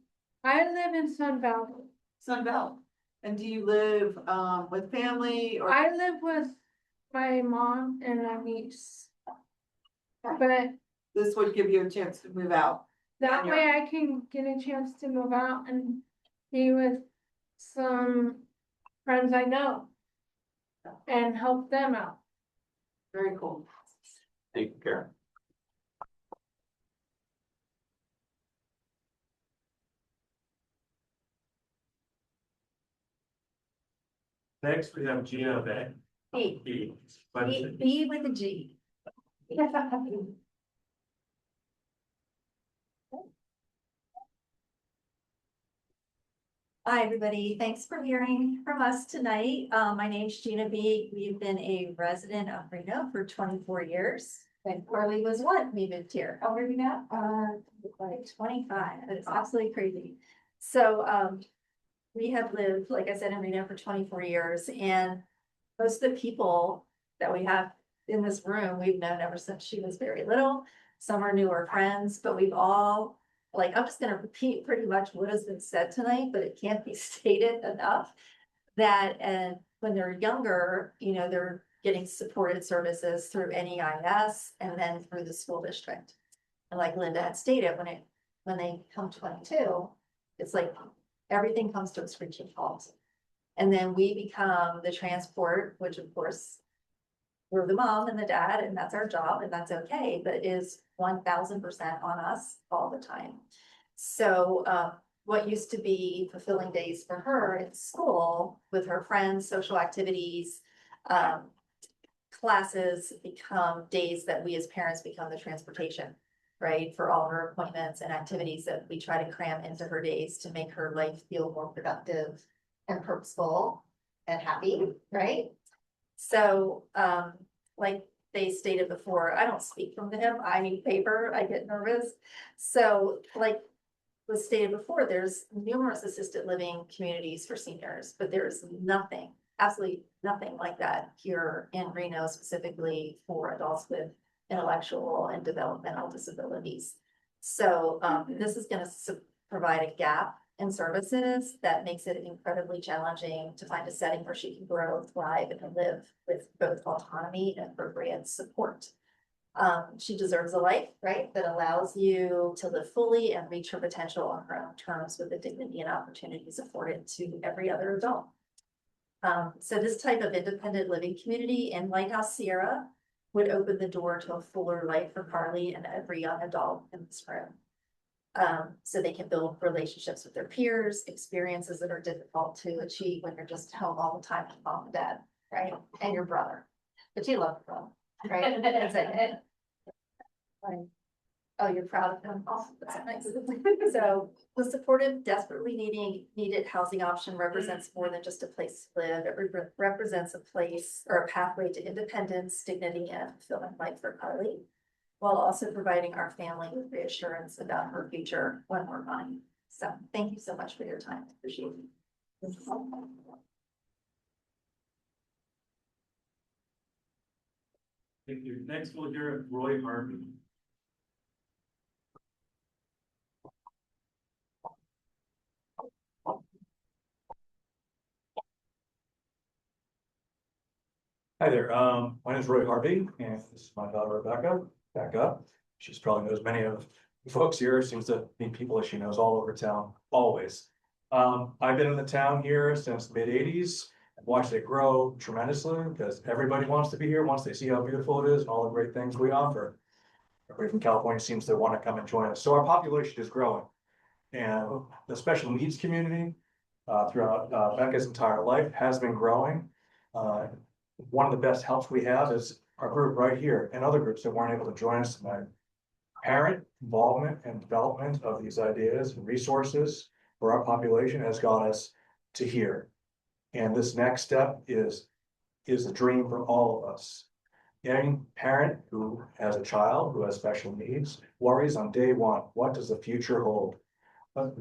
S14: I live in Sun Valley.
S7: Sunbelt. And do you live with family or?
S14: I live with my mom and a niece. But
S7: This would give you a chance to move out.
S14: that way I can get a chance to move out and be with some friends I know. And help them out.
S7: Very cool.
S5: Thank you, Karen.
S4: Next, we have Gina Bay.
S10: B.
S4: B.
S10: B with a G. Hi, everybody. Thanks for hearing from us tonight. My name's Gina B. We've been a resident of Reno for 24 years. And Carly was what? We moved here. How old are you now? Like 25. It's absolutely crazy. So, we have lived, like I said, in Reno for 24 years, and most of the people that we have in this room, we've known ever since she was very little. Some are newer friends, but we've all, like, I'm just gonna repeat pretty much what has been said tonight, but it can't be stated enough. That, and when they're younger, you know, they're getting supported services through NEIS and then through the school district. And like Linda had stated, when they come 22, it's like everything comes to a screeching halt. And then we become the transport, which of course, we're the mom and the dad, and that's our job, and that's okay, but is 1000% on us all the time. So, what used to be fulfilling days for her in school with her friends, social activities, classes become days that we as parents become the transportation, right? For all her appointments and activities that we try to cram into her days to make her life feel more productive and purposeful and happy, right? So, like they stated before, I don't speak from them. I need paper. I get nervous. So like was stated before, there's numerous assisted living communities for seniors, but there's nothing, absolutely nothing like that here in Reno, specifically for adults with intellectual and developmental disabilities. So this is going to provide a gap in services that makes it incredibly challenging to find a setting where she can grow, thrive, and live with both autonomy and appropriate support. She deserves a life, right, that allows you to live fully and reach her potential on her own terms with the dignity and opportunities afforded to every other adult. So this type of independent living community in Lighthouse Sierra would open the door to a fuller life for Carly and every young adult in this room. So they can build relationships with their peers, experiences that are difficult to achieve when you're just home all the time with mom and dad, right? And your brother, but you love your brother, right? That's it. Right. Oh, you're proud of him. Awesome. That's nice. So the supportive, desperately needed housing option represents more than just a place to live. It represents a place or a pathway to independence, dignity, and fulfillment life for Carly, while also providing our family with reassurance about her future when we're gone. So thank you so much for your time. Appreciate it.
S4: Thank you. Next, we'll hear Roy Harvey.
S15: Hi there, my name is Roy Harvey, and this is my daughter Rebecca, back up. She's probably knows many of the folks here, seems to meet people that she knows all over town, always. I've been in the town here since the mid-80s, and watched it grow tremendously, because everybody wants to be here once they see how beautiful it is and all the great things we offer. Everybody from California seems to want to come and join us, so our population is growing. And the special needs community, throughout Becca's entire life has been growing. One of the best helps we have is our group right here and other groups that weren't able to join us tonight. Parent involvement and development of these ideas and resources for our population has got us to here. And this next step is a dream for all of us. Any parent who has a child who has special needs worries on day one, what does the future hold? But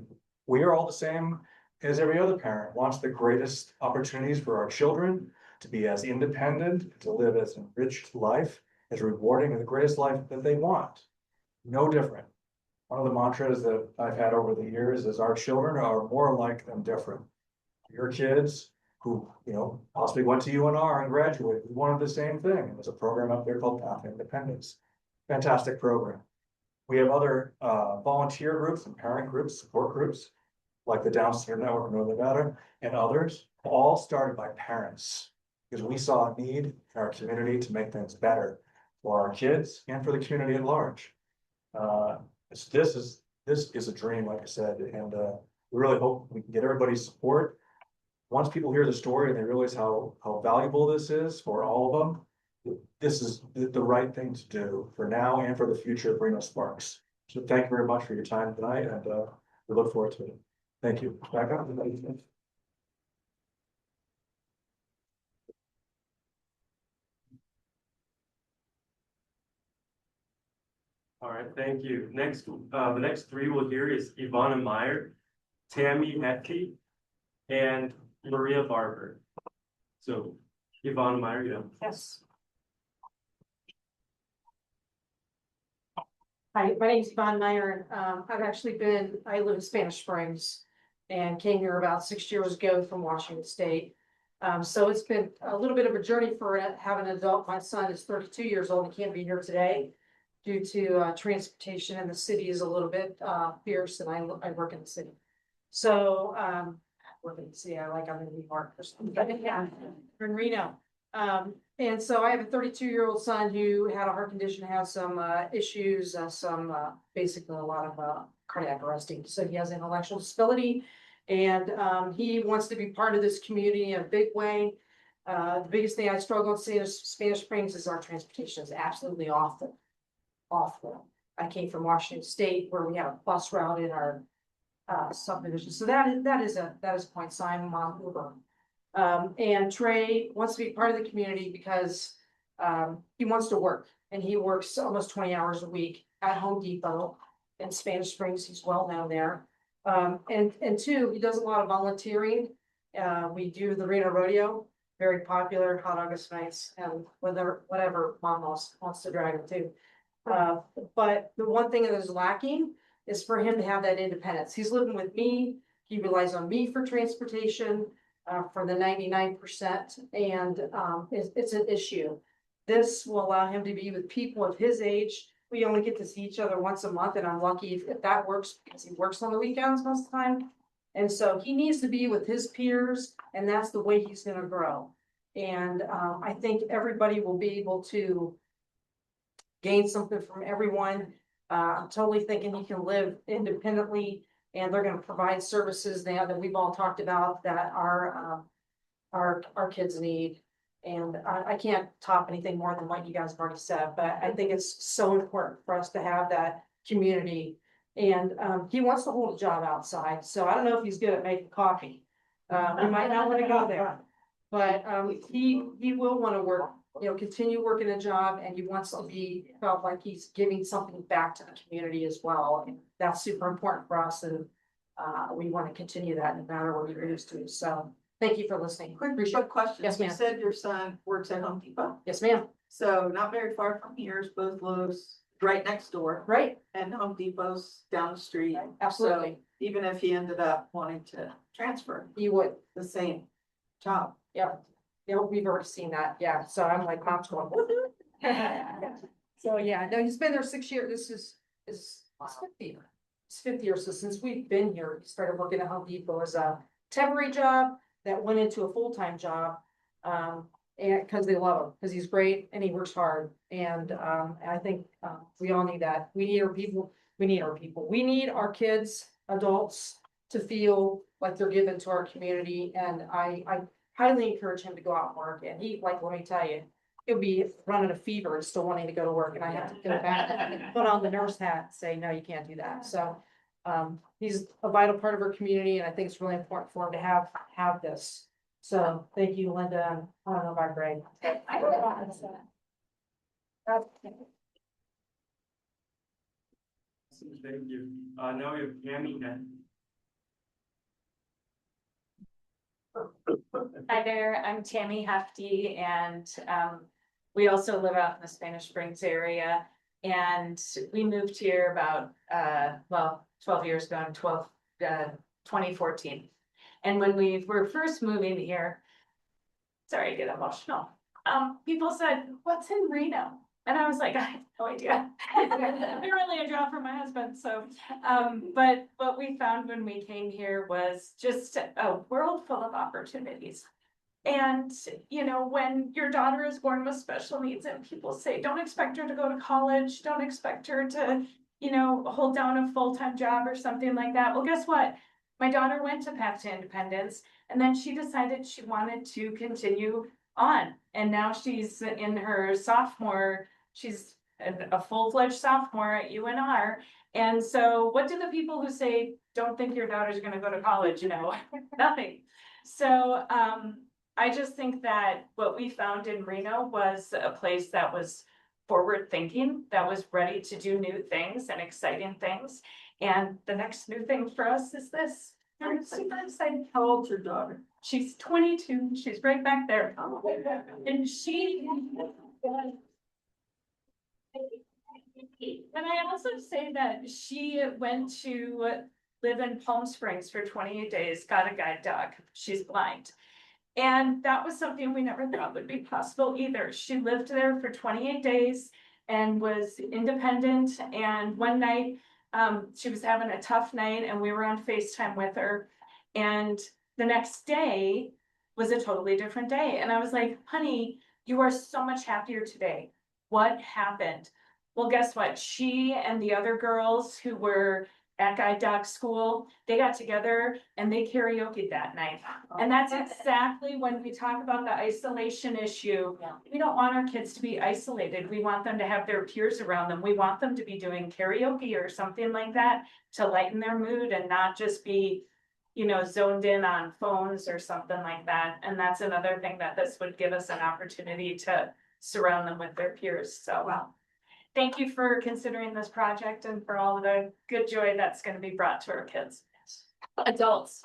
S15: we are all the same as every other parent, wants the greatest opportunities for our children to be as independent, to live as enriched life, as rewarding, and the greatest life that they want. No different. One of the mantras that I've had over the years is our children are more alike than different. Your kids who, possibly went to UNR and graduated, we wanted the same thing. And there's a program up there called Path to Independence. fantastic program. We have other volunteer groups and parent groups, support groups, like the Down Syndrome Network of Northern Nevada and others, all started by parents. Because we saw a need in our community to make things better for our kids and for the community at large. This is a dream, like I said, and we really hope we can get everybody's support. Once people hear the story and they realize how valuable this is for all of them, this is the right thing to do for now and for the future of Reno Sparks. So thank you very much for your time tonight, and we look forward to it. Thank you. Back up.
S4: All right, thank you. Next, the next three we'll hear is Ivana Meyer, Tammy Hetke, and Maria Barber. So, Ivana Meyer, yeah.
S16: Yes. Hi, my name is Yvonne Meyer. I live in Spanish Springs and came here about 6 years ago from Washington State. So it's been a little bit of a journey for having an adult. My son is 32 years old and can't be here today due to transportation, and the city is a little bit fierce, and I work in the city. So I work in the city. I'm in New York or something, but yeah, in Reno. And so I have a 32-year-old son who had a heart condition, has some issues, basically a lot of cardiac arresting. So he has an intellectual disability, and he wants to be part of this community in a big way. The biggest thing I struggle with in Spanish Springs is our transportation is absolutely awful. I came from Washington State where we have a bus route in our subdivision. So that is a point. So I'm on Uber. And Trey wants to be part of the community because he wants to work, and he works almost 20 hours a week at Home Depot in Spanish Springs. He's well known there. And two, he does a lot of volunteering. We do the Reno Rodeo, very popular, hot August nights, and whatever mom wants to drag him to. But the one thing that is lacking is for him to have that independence. He's living with me. He relies on me for transportation, for the 99%, and it's an issue. This will allow him to be with people of his age. We only get to see each other once a month, and I'm lucky if that works because he works on the weekends most of the time. And so he needs to be with his peers, and that's the way he's going to grow. And I think everybody will be able to gain something from everyone. I'm totally thinking he can live independently, and they're going to provide services now that we've all talked about that our kids need. And I can't top anything more than what you guys have already said, but I think it's so important for us to have that community. And he wants to hold a job outside, so I don't know if he's good at making coffee. We might not want to go there, but he will want to work, continue working a job, and he wants to be felt like he's giving something back to the community as well. And that's super important for us, and we want to continue that no matter what we're used to. So thank you for listening.
S7: Quick question.
S16: Yes, ma'am.
S7: You said your son works at Home Depot?
S16: Yes, ma'am.
S7: So not very far from here is both Lowe's, right next door.
S16: Right.
S7: And Home Depot's down the street.
S16: Absolutely.
S7: So even if he ended up wanting to transfer,
S16: You would.
S7: the same job.
S16: Yeah. Yeah, we've already seen that. Yeah. So I'm like, mom's going, woohoo. So yeah, no, he's been there 6 years. This is his fifth year. It's 5th year. So since we've been here, he started working at Home Depot as a temporary job that went into a full-time job. And because they love him, because he's great and he works hard. And I think we all need that. We need our people. We need our people. We need our kids, adults, to feel like they're given to our community. And I highly encourage him to go out and work. And let me tell you, he'll be running a fever and still wanting to go to work. And I have to go back and put on the nurse hat and say, no, you can't do that. So he's a vital part of our community. And I think it's really important for him to have this. So thank you, Linda. I don't know about Greg.
S4: Thank you. Now we have Tammy and
S17: Hi there, I'm Tammy Hefty, and we also live out in the Spanish Springs area. And we moved here about 12 years ago in 2014. And when we were first moving here, sorry to get emotional, people said, "What's in Reno?" And I was like, I have no idea. Apparently a job for my husband, so, but what we found when we came here was just a world full of opportunities. And, you know, when your daughter is born with special needs and people say, don't expect her to go to college, don't expect her to, you know, hold down a full-time job or something like that. Well, guess what? My daughter went to Path to Independence, and then she decided she wanted to continue on. And now she's in her sophomore, she's a full-fledged sophomore at UNR. And so what do the people who say, don't think your daughter's gonna go to college, you know? Nothing. So, I just think that what we found in Reno was a place that was forward thinking, that was ready to do new things and exciting things. And the next new thing for us is this. I'm super excited.
S13: How old's your daughter?
S17: She's 22. She's right back there. And she. And I also say that she went to live in Palm Springs for 28 days, got a guide dog. She's blind. And that was something we never thought would be possible either. She lived there for 28 days and was independent. And one night, she was having a tough night and we were on FaceTime with her. And the next day was a totally different day. And I was like, honey, you are so much happier today. What happened? Well, guess what? She and the other girls who were at guide dog school, they got together and they karaoke that night. And that's exactly when we talk about the isolation issue. We don't want our kids to be isolated. We want them to have their peers around them. We want them to be doing karaoke or something like that to lighten their mood and not just be, you know, zoned in on phones or something like that. And that's another thing that this would give us an opportunity to surround them with their peers. So, well, thank you for considering this project and for all of the good joy that's going to be brought to our kids. Adults.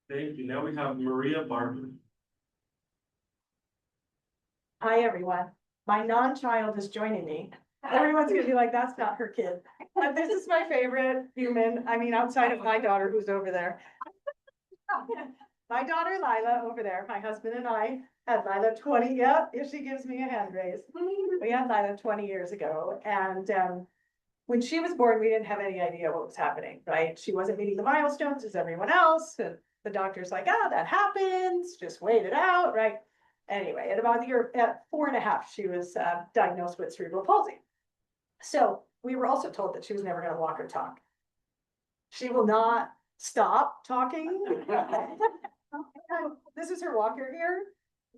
S4: Thank you. Now we have Maria Barber.
S16: Hi, everyone. My non-child is joining me. Everyone's gonna be like, that's not her kid. But this is my favorite human, I mean, outside of my daughter who's over there. My daughter Lila over there, my husband and I had Lila 20, yeah, if she gives me a hand raise. We had Lila 20 years ago, and when she was born, we didn't have any idea what was happening, right? She wasn't meeting the milestones as everyone else. And the doctor's like, oh, that happens, just wait it out, right? Anyway, at about at 4.5, she was diagnosed with cerebral palsy. So we were also told that she was never going to walk or talk. She will not stop talking. This is her walker here.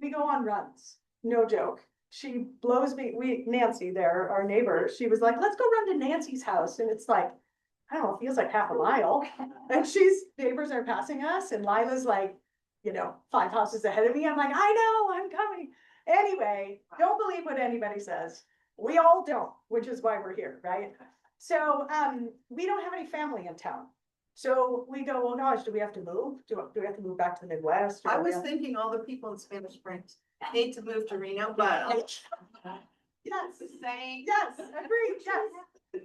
S16: We go on runs, no joke. She blows me, Nancy there, our neighbor, she was like, let's go run to Nancy's house. And it's like, I don't know, it feels like half a mile. And neighbors are passing us and Lila's like, you know, 5 houses ahead of me. I'm like, I know, I'm coming. Anyway, don't believe what anybody says. We all don't, which is why we're here, right? So we don't have any family in town. So we go, well, gosh, do we have to move? Do we have to move back to the Midwest?
S7: I was thinking all the people in Spanish Springs hate to move to Reno, but.
S16: Yes,
S7: Saying.
S16: yes, agreed, yes.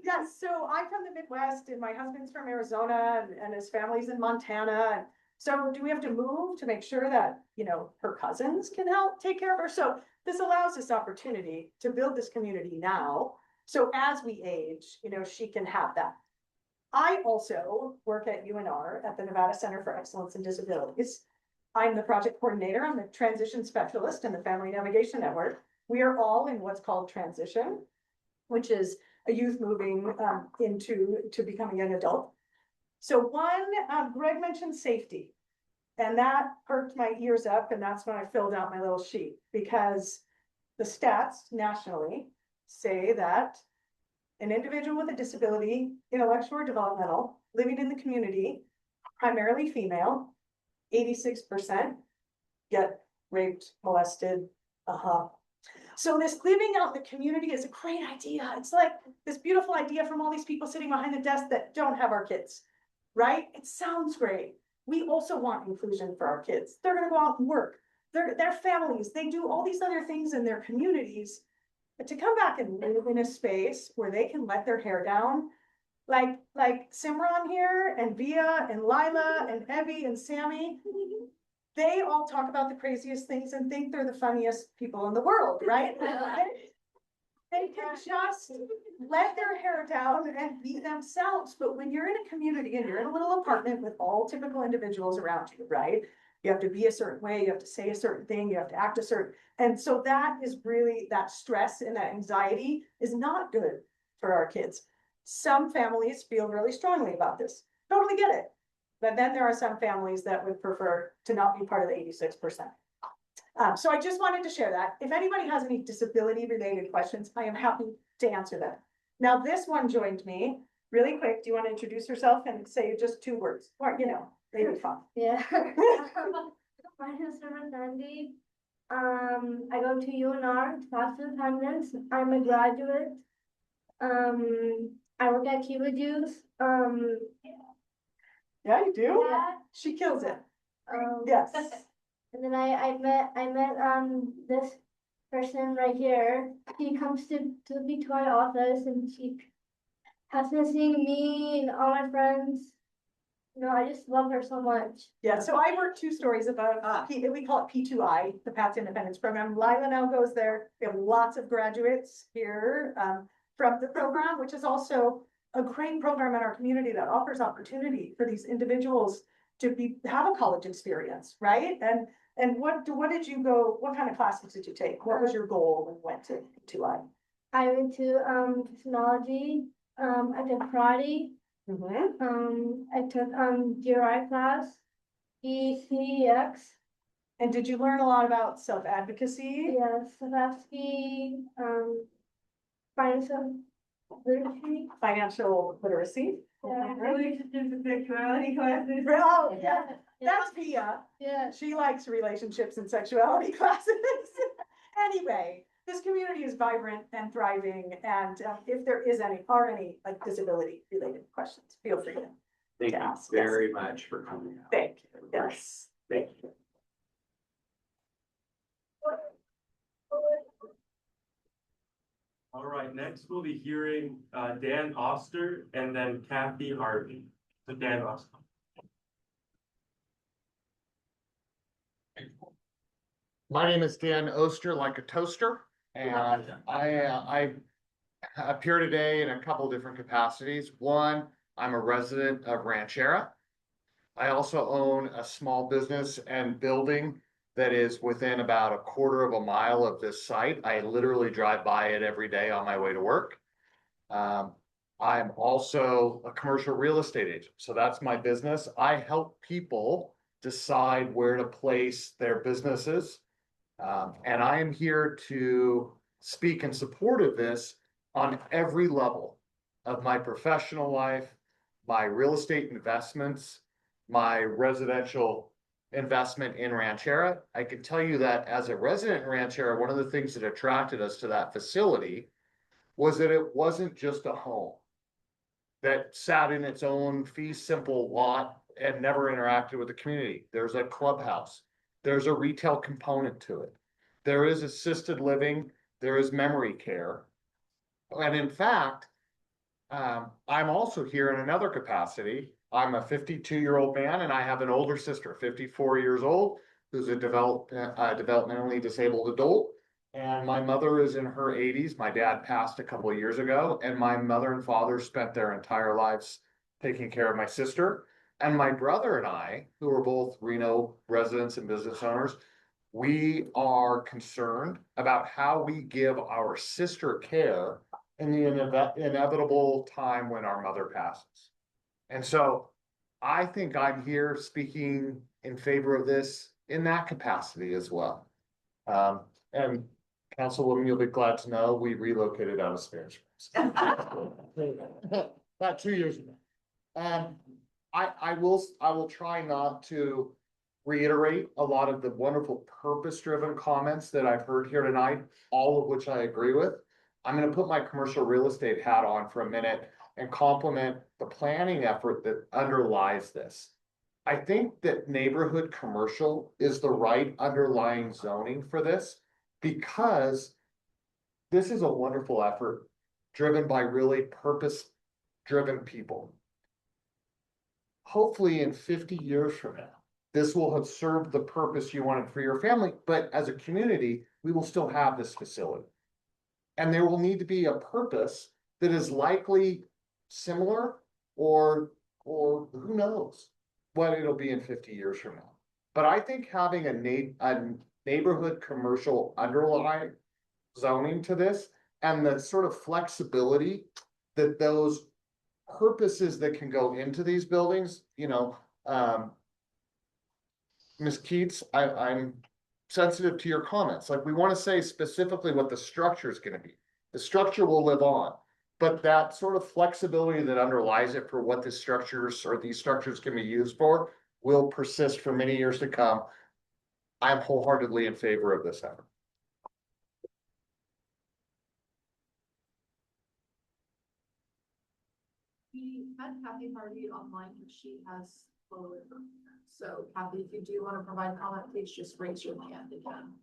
S16: Yes, so I'm from the Midwest and my husband's from Arizona and his family's in Montana. So do we have to move to make sure that, you know, her cousins can help take care of her? So this allows us opportunity to build this community now. So as we age, you know, she can have that. I also work at UNR at the Nevada Center for Excellence in Disabilities. I'm the project coordinator. I'm the transition specialist in the Family Navigation Network. We are all in what's called transition, which is a youth moving into becoming an adult. So Greg mentioned safety, and that perked my ears up, and that's when I filled out my little sheet, because the stats nationally say that an individual with a disability, intellectual or developmental, living in the community, primarily female, 86% get raped, molested. So this living out in the community is a great idea. It's like this beautiful idea from all these people sitting behind the desk that don't have our kids, right? It sounds great. We also want inclusion for our kids. They're gonna go out and work. Their families, they do all these other things in their communities. But to come back and live in a space where they can let their hair down, like Simran here and Via and Lila and Evie and Sammy,
S18: they all talk about the craziest things and think they're the funniest people in the world, right? They can just let their hair down and be themselves, but when you're in a community and you're in a little apartment with all typical individuals around you, right? You have to be a certain way, you have to say a certain thing, you have to act a certain, and so that is really, that stress and that anxiety is not good for our kids. Some families feel really strongly about this, totally get it. But then there are some families that would prefer to not be part of the 86%. So I just wanted to share that. If anybody has any disability related questions, I am happy to answer them. Now, this one joined me really quick. Do you want to introduce yourself and say just 2 words? Or, you know, maybe fun.
S14: Yeah. My name is Sandy. I go to UNR, Class of Finance. I'm a graduate. I work at Cuba Juice.
S18: Yeah, you do?
S14: Yeah.
S18: She kills it.
S14: Yes.
S18: Yes.
S14: And then I met this person right here. She comes to be to our office and she has been seeing me and all my friends. You know, I just love her so much.
S18: Yeah, so I work 2 stories above, we call it P2I, the Path to Independence Program. Lila now goes there. We have lots of graduates here from the program, which is also a great program in our community that offers opportunity for these individuals to have a college experience, right? And what did you go, what kind of classes did you take? What was your goal when you went to P2I?
S14: I went to technology. I did karate. I took GRI class, ECX.
S18: And did you learn a lot about self-advocacy?
S14: Yes, self-advocacy, financial literacy.
S18: Financial literacy.
S14: Yeah.
S18: Sexuality classes. Oh, yeah, that's Pia.
S14: Yeah.
S18: She likes relationships and sexuality classes. Anyway, this community is vibrant and thriving, and if there are any like disability related questions, feel free to.
S5: Thank you
S18: Yes.
S5: very much for coming out.
S18: Thank you. Yes, thank you.
S4: All right, next we'll be hearing Dan Oster and then Kathy Harvey. So Dan Oster.
S19: My name is Dan Oster, like a toaster, and I appear today in a couple different capacities. One, I'm a resident of Ranchera. I also own a small business and building that is within about a quarter of a mile of this site. I literally drive by it every day on my way to work. I'm also a commercial real estate agent, so that's my business. I help people decide where to place their businesses. And I am here to speak in support of this on every level of my professional life, my real estate investments, my residential investment in Ranchera. I can tell you that as a resident in Ranchera, one of the things that attracted us to that facility was that it wasn't just a home that sat in its own fee simple lot and never interacted with the community. There's a clubhouse. There's a retail component to it. There is assisted living. There is memory care. And in fact, I'm also here in another capacity. I'm a 52-year-old man and I have an older sister, 54 years old, who's a developmentally disabled adult. And my mother is in her 80s. My dad passed a couple of years ago, and my mother and father spent their entire lives taking care of my sister. And my brother and I, who are both Reno residents and business owners, we are concerned about how we give our sister care in the inevitable time when our mother passes. And so I think I'm here speaking in favor of this in that capacity as well. And Councilwoman, you'll be glad to know we relocated out of Spanish Springs about 2 years ago. I will try not to reiterate a lot of the wonderful purpose-driven comments that I've heard here tonight, all of which I agree with. I'm going to put my commercial real estate hat on for a minute and compliment the planning effort that underlies this. I think that neighborhood commercial is the right underlying zoning for this, because this is a wonderful effort driven by really purpose-driven people. Hopefully in 50 years from now, this will have served the purpose you wanted for your family, but as a community, we will still have this facility. And there will need to be a purpose that is likely similar or who knows what it'll be in 50 years from now. But I think having a neighborhood commercial underlying zoning to this and the sort of flexibility that those purposes that can go into these buildings, Ms. Keats, I'm sensitive to your comments. Like, we want to say specifically what the structure is going to be. The structure will live on, but that sort of flexibility that underlies it for what the structures or these structures can be used for will persist for many years to come. I'm wholeheartedly in favor of this effort.
S1: We had Kathy Harvey online, but she has followed her. So Kathy, if you do want to provide comment, please just raise your hand again.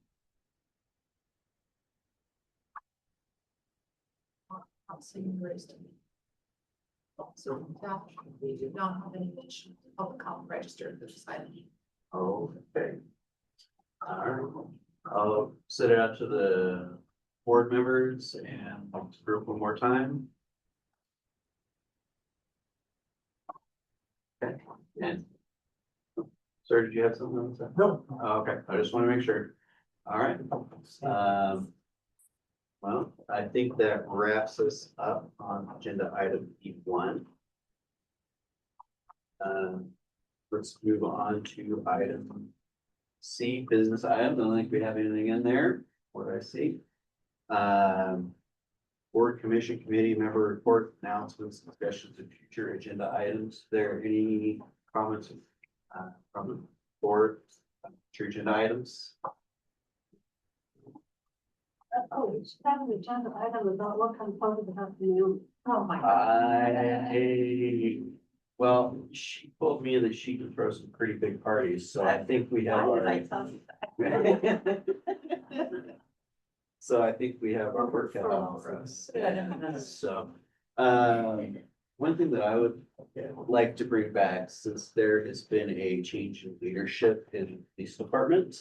S1: I'll see you raised. So that we do not have any public comment registered for this item.
S5: Okay. All right, I'll set it out to the board members and group one more time. Okay, and sir, did you have something to say?
S2: No.
S5: Okay, I just want to make sure. All right. Well, I think that wraps us up on agenda item E1. Let's move on to item C, business items. I don't think we have anything in there. What do I see? Board Commission Committee member report announcements, discussions of future agenda items. There any comments from the board, future agenda items?
S13: Oh, it's kind of agenda item about what kind of fun to have to do.
S1: Oh my God.
S5: Well, she told me that she can throw some pretty big parties, so I think we have our. So I think we have our work cut out for us. So, one thing that I would like to bring back, since there has been a change in leadership in the police department.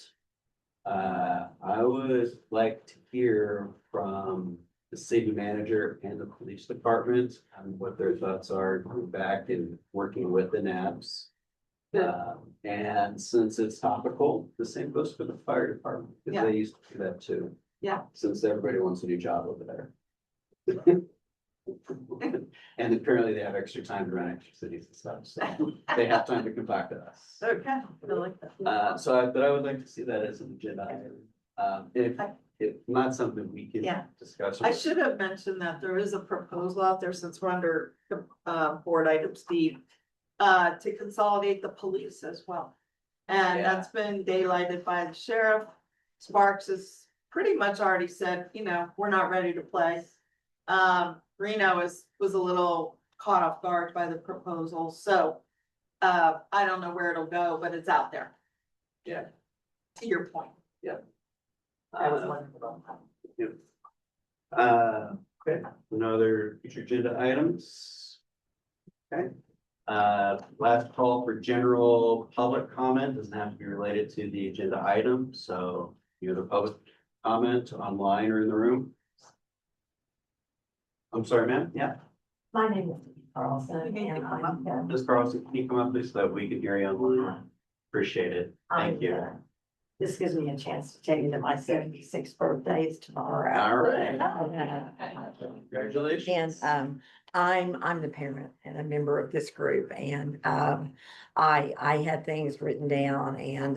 S5: I would like to hear from the city manager and the police department on what their thoughts are going back and working with the NABs. And since it's topical, the same goes for the fire department, because they used to do that too.
S1: Yeah.
S5: Since everybody wants a new job over there. And apparently they have extra time to run extra cities and stuff, so they have time to come back to us.
S7: Okay, I like that.
S5: But I would like to see that as an agenda item. If not something we can discuss.
S7: I should have mentioned that there is a proposal out there, since we're under board items D, to consolidate the police as well. And that's been daylighted by the sheriff. Sparks has pretty much already said, we're not ready to play. Reno was a little caught off guard by the proposal, so I don't know where it'll go, but it's out there.
S5: Yeah.
S7: To your point.
S5: Yeah.
S7: I was wondering about that.
S5: Okay, no other future agenda items? Okay. Last call for general public comment, doesn't have to be related to the agenda item, so you have the public comment online or in the room. I'm sorry, ma'am, yeah.
S20: My name is Carlson.
S5: Ms. Carlson, can you come up please so that we can hear you online? Appreciate it, thank you.
S20: This gives me a chance to tell you that my 76th birthday is tomorrow.
S5: All right. Congratulations.
S20: And I'm the parent and a member of this group, and I had things written down, and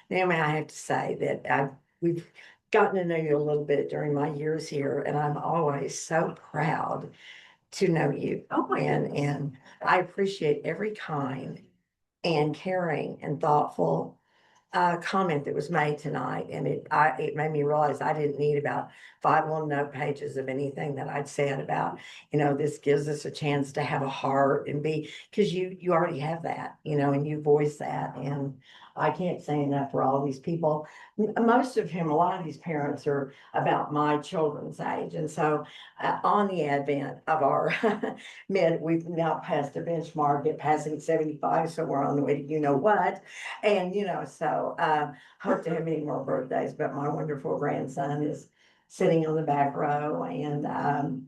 S20: Naomi, I have to say that we've gotten to know you a little bit during my years here, and I'm always so proud to know you. And I appreciate every kind and caring and thoughtful comment that was made tonight, and it made me realize I didn't need about 5 little note pages of anything that I'd said about, this gives us a chance to have a heart and be, because you already have that, and you voice that, and I can't say enough for all these people. Most of whom, a lot of these parents are about my children's age, and so on the advent of our we've now passed a benchmark at passing 75, so we're on the way to what, and so hope to have many more birthdays. But my wonderful grandson is sitting on the back row, and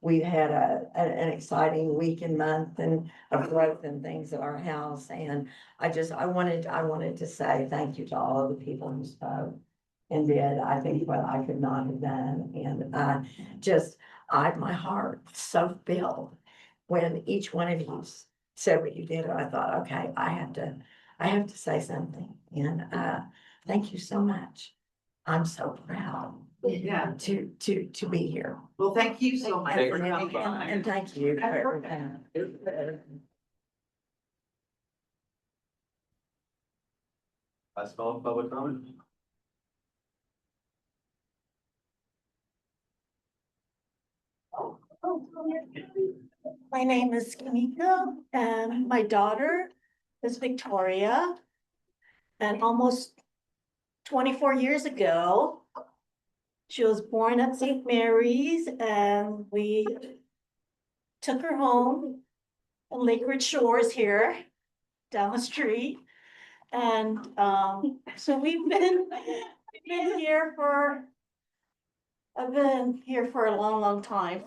S20: we've had an exciting week and month and of growth and things at our house. And I wanted to say thank you to all of the people who spoke and did, I think, what I could not have done. And my heart so filled when each one of you said what you did. I thought, okay, I have to say something. And thank you so much. I'm so proud.
S7: Yeah.
S20: To be here.
S7: Well, thank you so much for coming.
S20: And thank you for everything.
S5: Last call, public comment?
S18: My name is Kimiko, and my daughter is Victoria. And almost 24 years ago, she was born at St. Mary's, and we took her home in Lake Ridge Shores here, down the street. And so I've been here for a long, long time,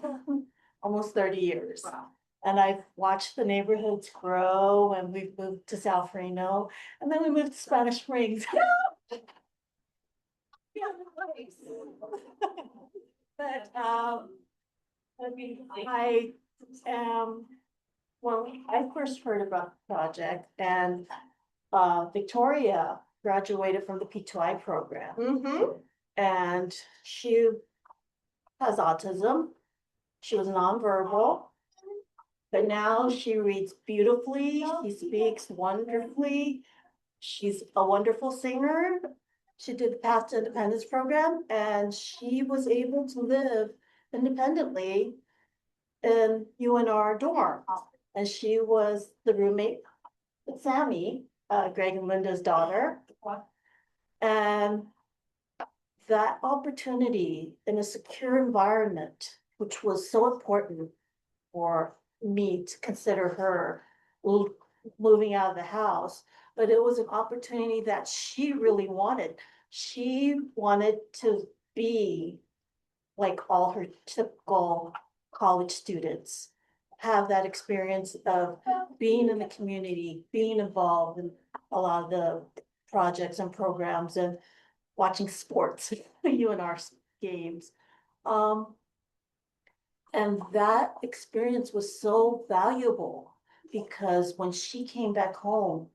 S18: almost 30 years. Wow. And I've watched the neighborhoods grow, and we've moved to South Reno, and then we moved to Spanish Springs. But I first heard about the project, and Victoria graduated from the P2I program. And she has autism. She was nonverbal, but now she reads beautifully. She speaks wonderfully. She's a wonderful singer. She did the Path to Independence program, and she was able to live independently in UNR dorm. And she was the roommate with Sammy, Greg and Linda's daughter. And that opportunity in a secure environment, which was so important for me to consider her moving out of the house, but it was an opportunity that she really wanted. She wanted to be like all her typical college students, have that experience of being in the community, being involved in a lot of the projects and programs, and watching sports, UNR games. And that experience was so valuable, because when she came back home,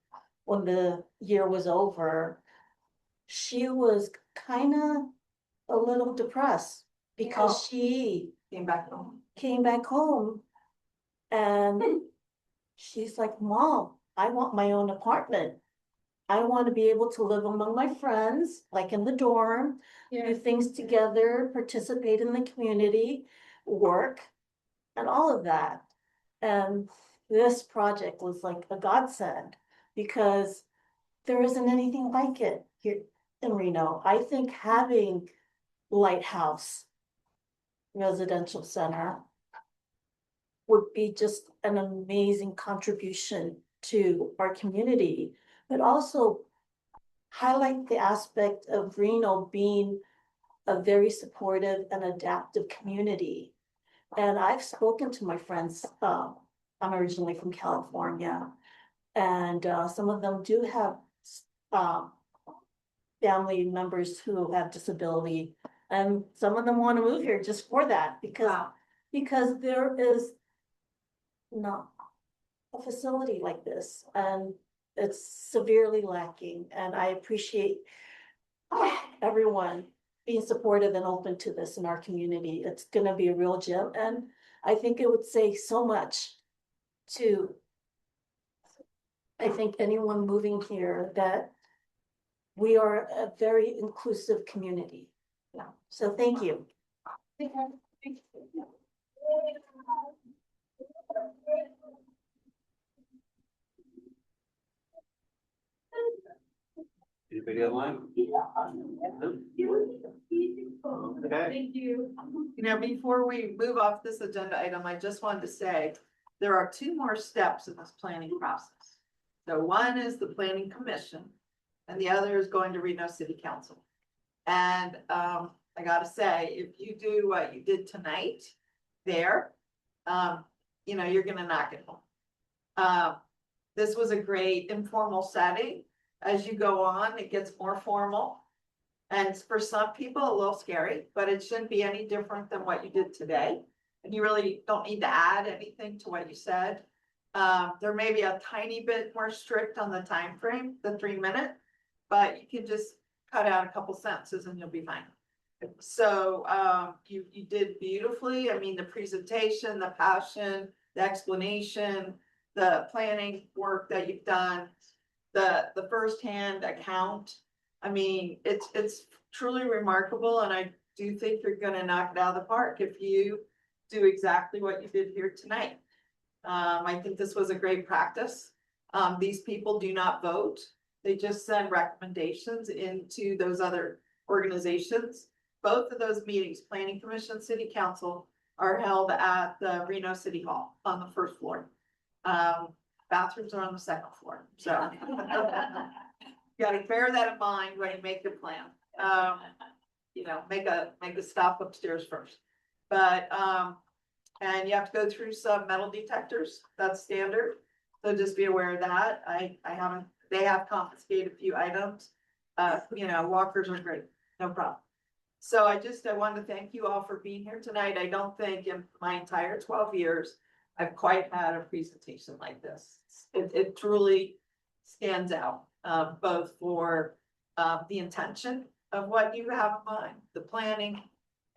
S18: when the year was over, she was kind of a little depressed, because she came back home and she's like, Mom, I want my own apartment. I want to be able to live among my friends, like in the dorm, do things together, participate in the community, work, and all of that. And this project was like a godsend, because there isn't anything like it here in Reno. I think having Lighthouse Residential Center would be just an amazing contribution to our community, but also highlight the aspect of Reno being a very supportive and adaptive community. And I've spoken to my friends, I'm originally from California, and some of them do have family members who have disability, and some of them want to move here just for that, because there is not a facility like this, and it's severely lacking. And I appreciate everyone being supportive and open to this in our community. It's going to be a real gem, and I think it would say so much to, I think, anyone moving here, that
S13: we are a very inclusive community. Yeah, so thank you.
S5: Anybody online? Okay.
S7: Thank you. You know, before we move off this agenda item, I just wanted to say, there are two more steps in this planning process. So one is the planning commission, and the other is going to Reno City Council. And I gotta say, if you do what you did tonight there, you know, you're gonna knock it home. This was a great informal setting. As you go on, it gets more formal. And for some people, a little scary, but it shouldn't be any different than what you did today. And you really don't need to add anything to what you said. There may be a tiny bit more strict on the time frame, the 3 minute, but you can just cut out a couple sentences and you'll be fine. So you did beautifully. I mean, the presentation, the passion, the explanation, the planning work that you've done, the firsthand account. I mean, it's truly remarkable, and I do think you're gonna knock it out of the park if you do exactly what you did here tonight. I think this was a great practice. These people do not vote. They just send recommendations into those other organizations. Both of those meetings, Planning Commission, City Council, are held at the Reno City Hall on the first floor. Bathrooms are on the second floor, so. You gotta bear that in mind when you make your plan. You know, make a stop upstairs first. But, and you have to go through some metal detectors, that's standard. So just be aware of that. They have confiscated a few items. You know, walkers are great, no problem. So I wanted to thank you all for being here tonight. I don't think in my entire 12 years, I've quite had a presentation like this. It truly stands out, both for the intention of what you have in mind, the planning,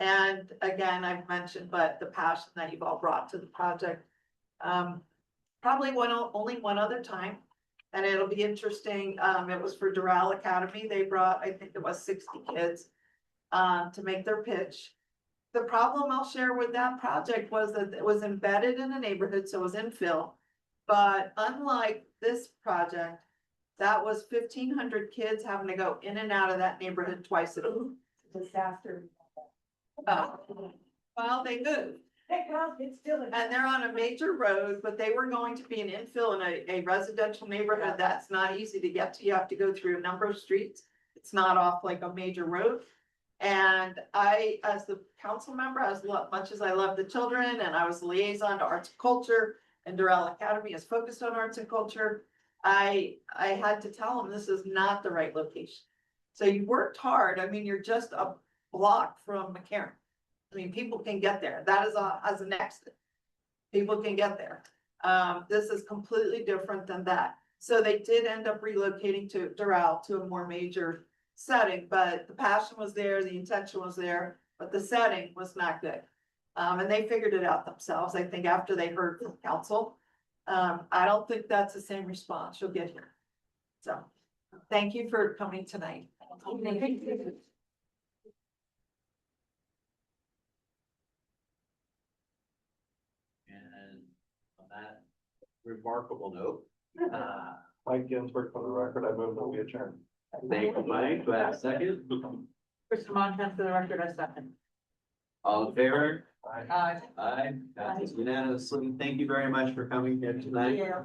S7: and again, I've mentioned, but the passion that you've all brought to the project. Probably only one other time, and it'll be interesting. It was for Doral Academy. They brought, I think it was 60 kids to make their pitch. The problem I'll share with that project was that it was embedded in a neighborhood, so it was infill. But unlike this project, that was 1,500 kids having to go in and out of that neighborhood twice a day.
S18: Disaster.
S7: Well, they moved. And they're on a major road, but they were going to be an infill in a residential neighborhood that's not easy to get to. You have to go through a number of streets. It's not off like a major road. And I, as the council member, as much as I love the children, and I was liaison to arts and culture, and Doral Academy is focused on arts and culture, I had to tell them this is not the right location. So you worked hard. I mean, you're just a block from McCarran. I mean, people can get there. That is as an exit. People can get there. This is completely different than that. So they did end up relocating to Doral to a more major setting, but the passion was there, the intention was there, but the setting was not good. And they figured it out themselves, I think, after they heard from council. I don't think that's the same response you'll get here. So thank you for coming tonight.
S5: And on that remarkable note,
S2: Mike Ginsburg, for the record, I move that we adjourn.
S5: thank you, Mike. Do I have a second?
S7: Krista Montan, for the record, I second.
S5: All in favor?
S7: Aye.
S5: Aye. Passes unanimously. Thank you very much for coming here tonight.
S7: Yeah.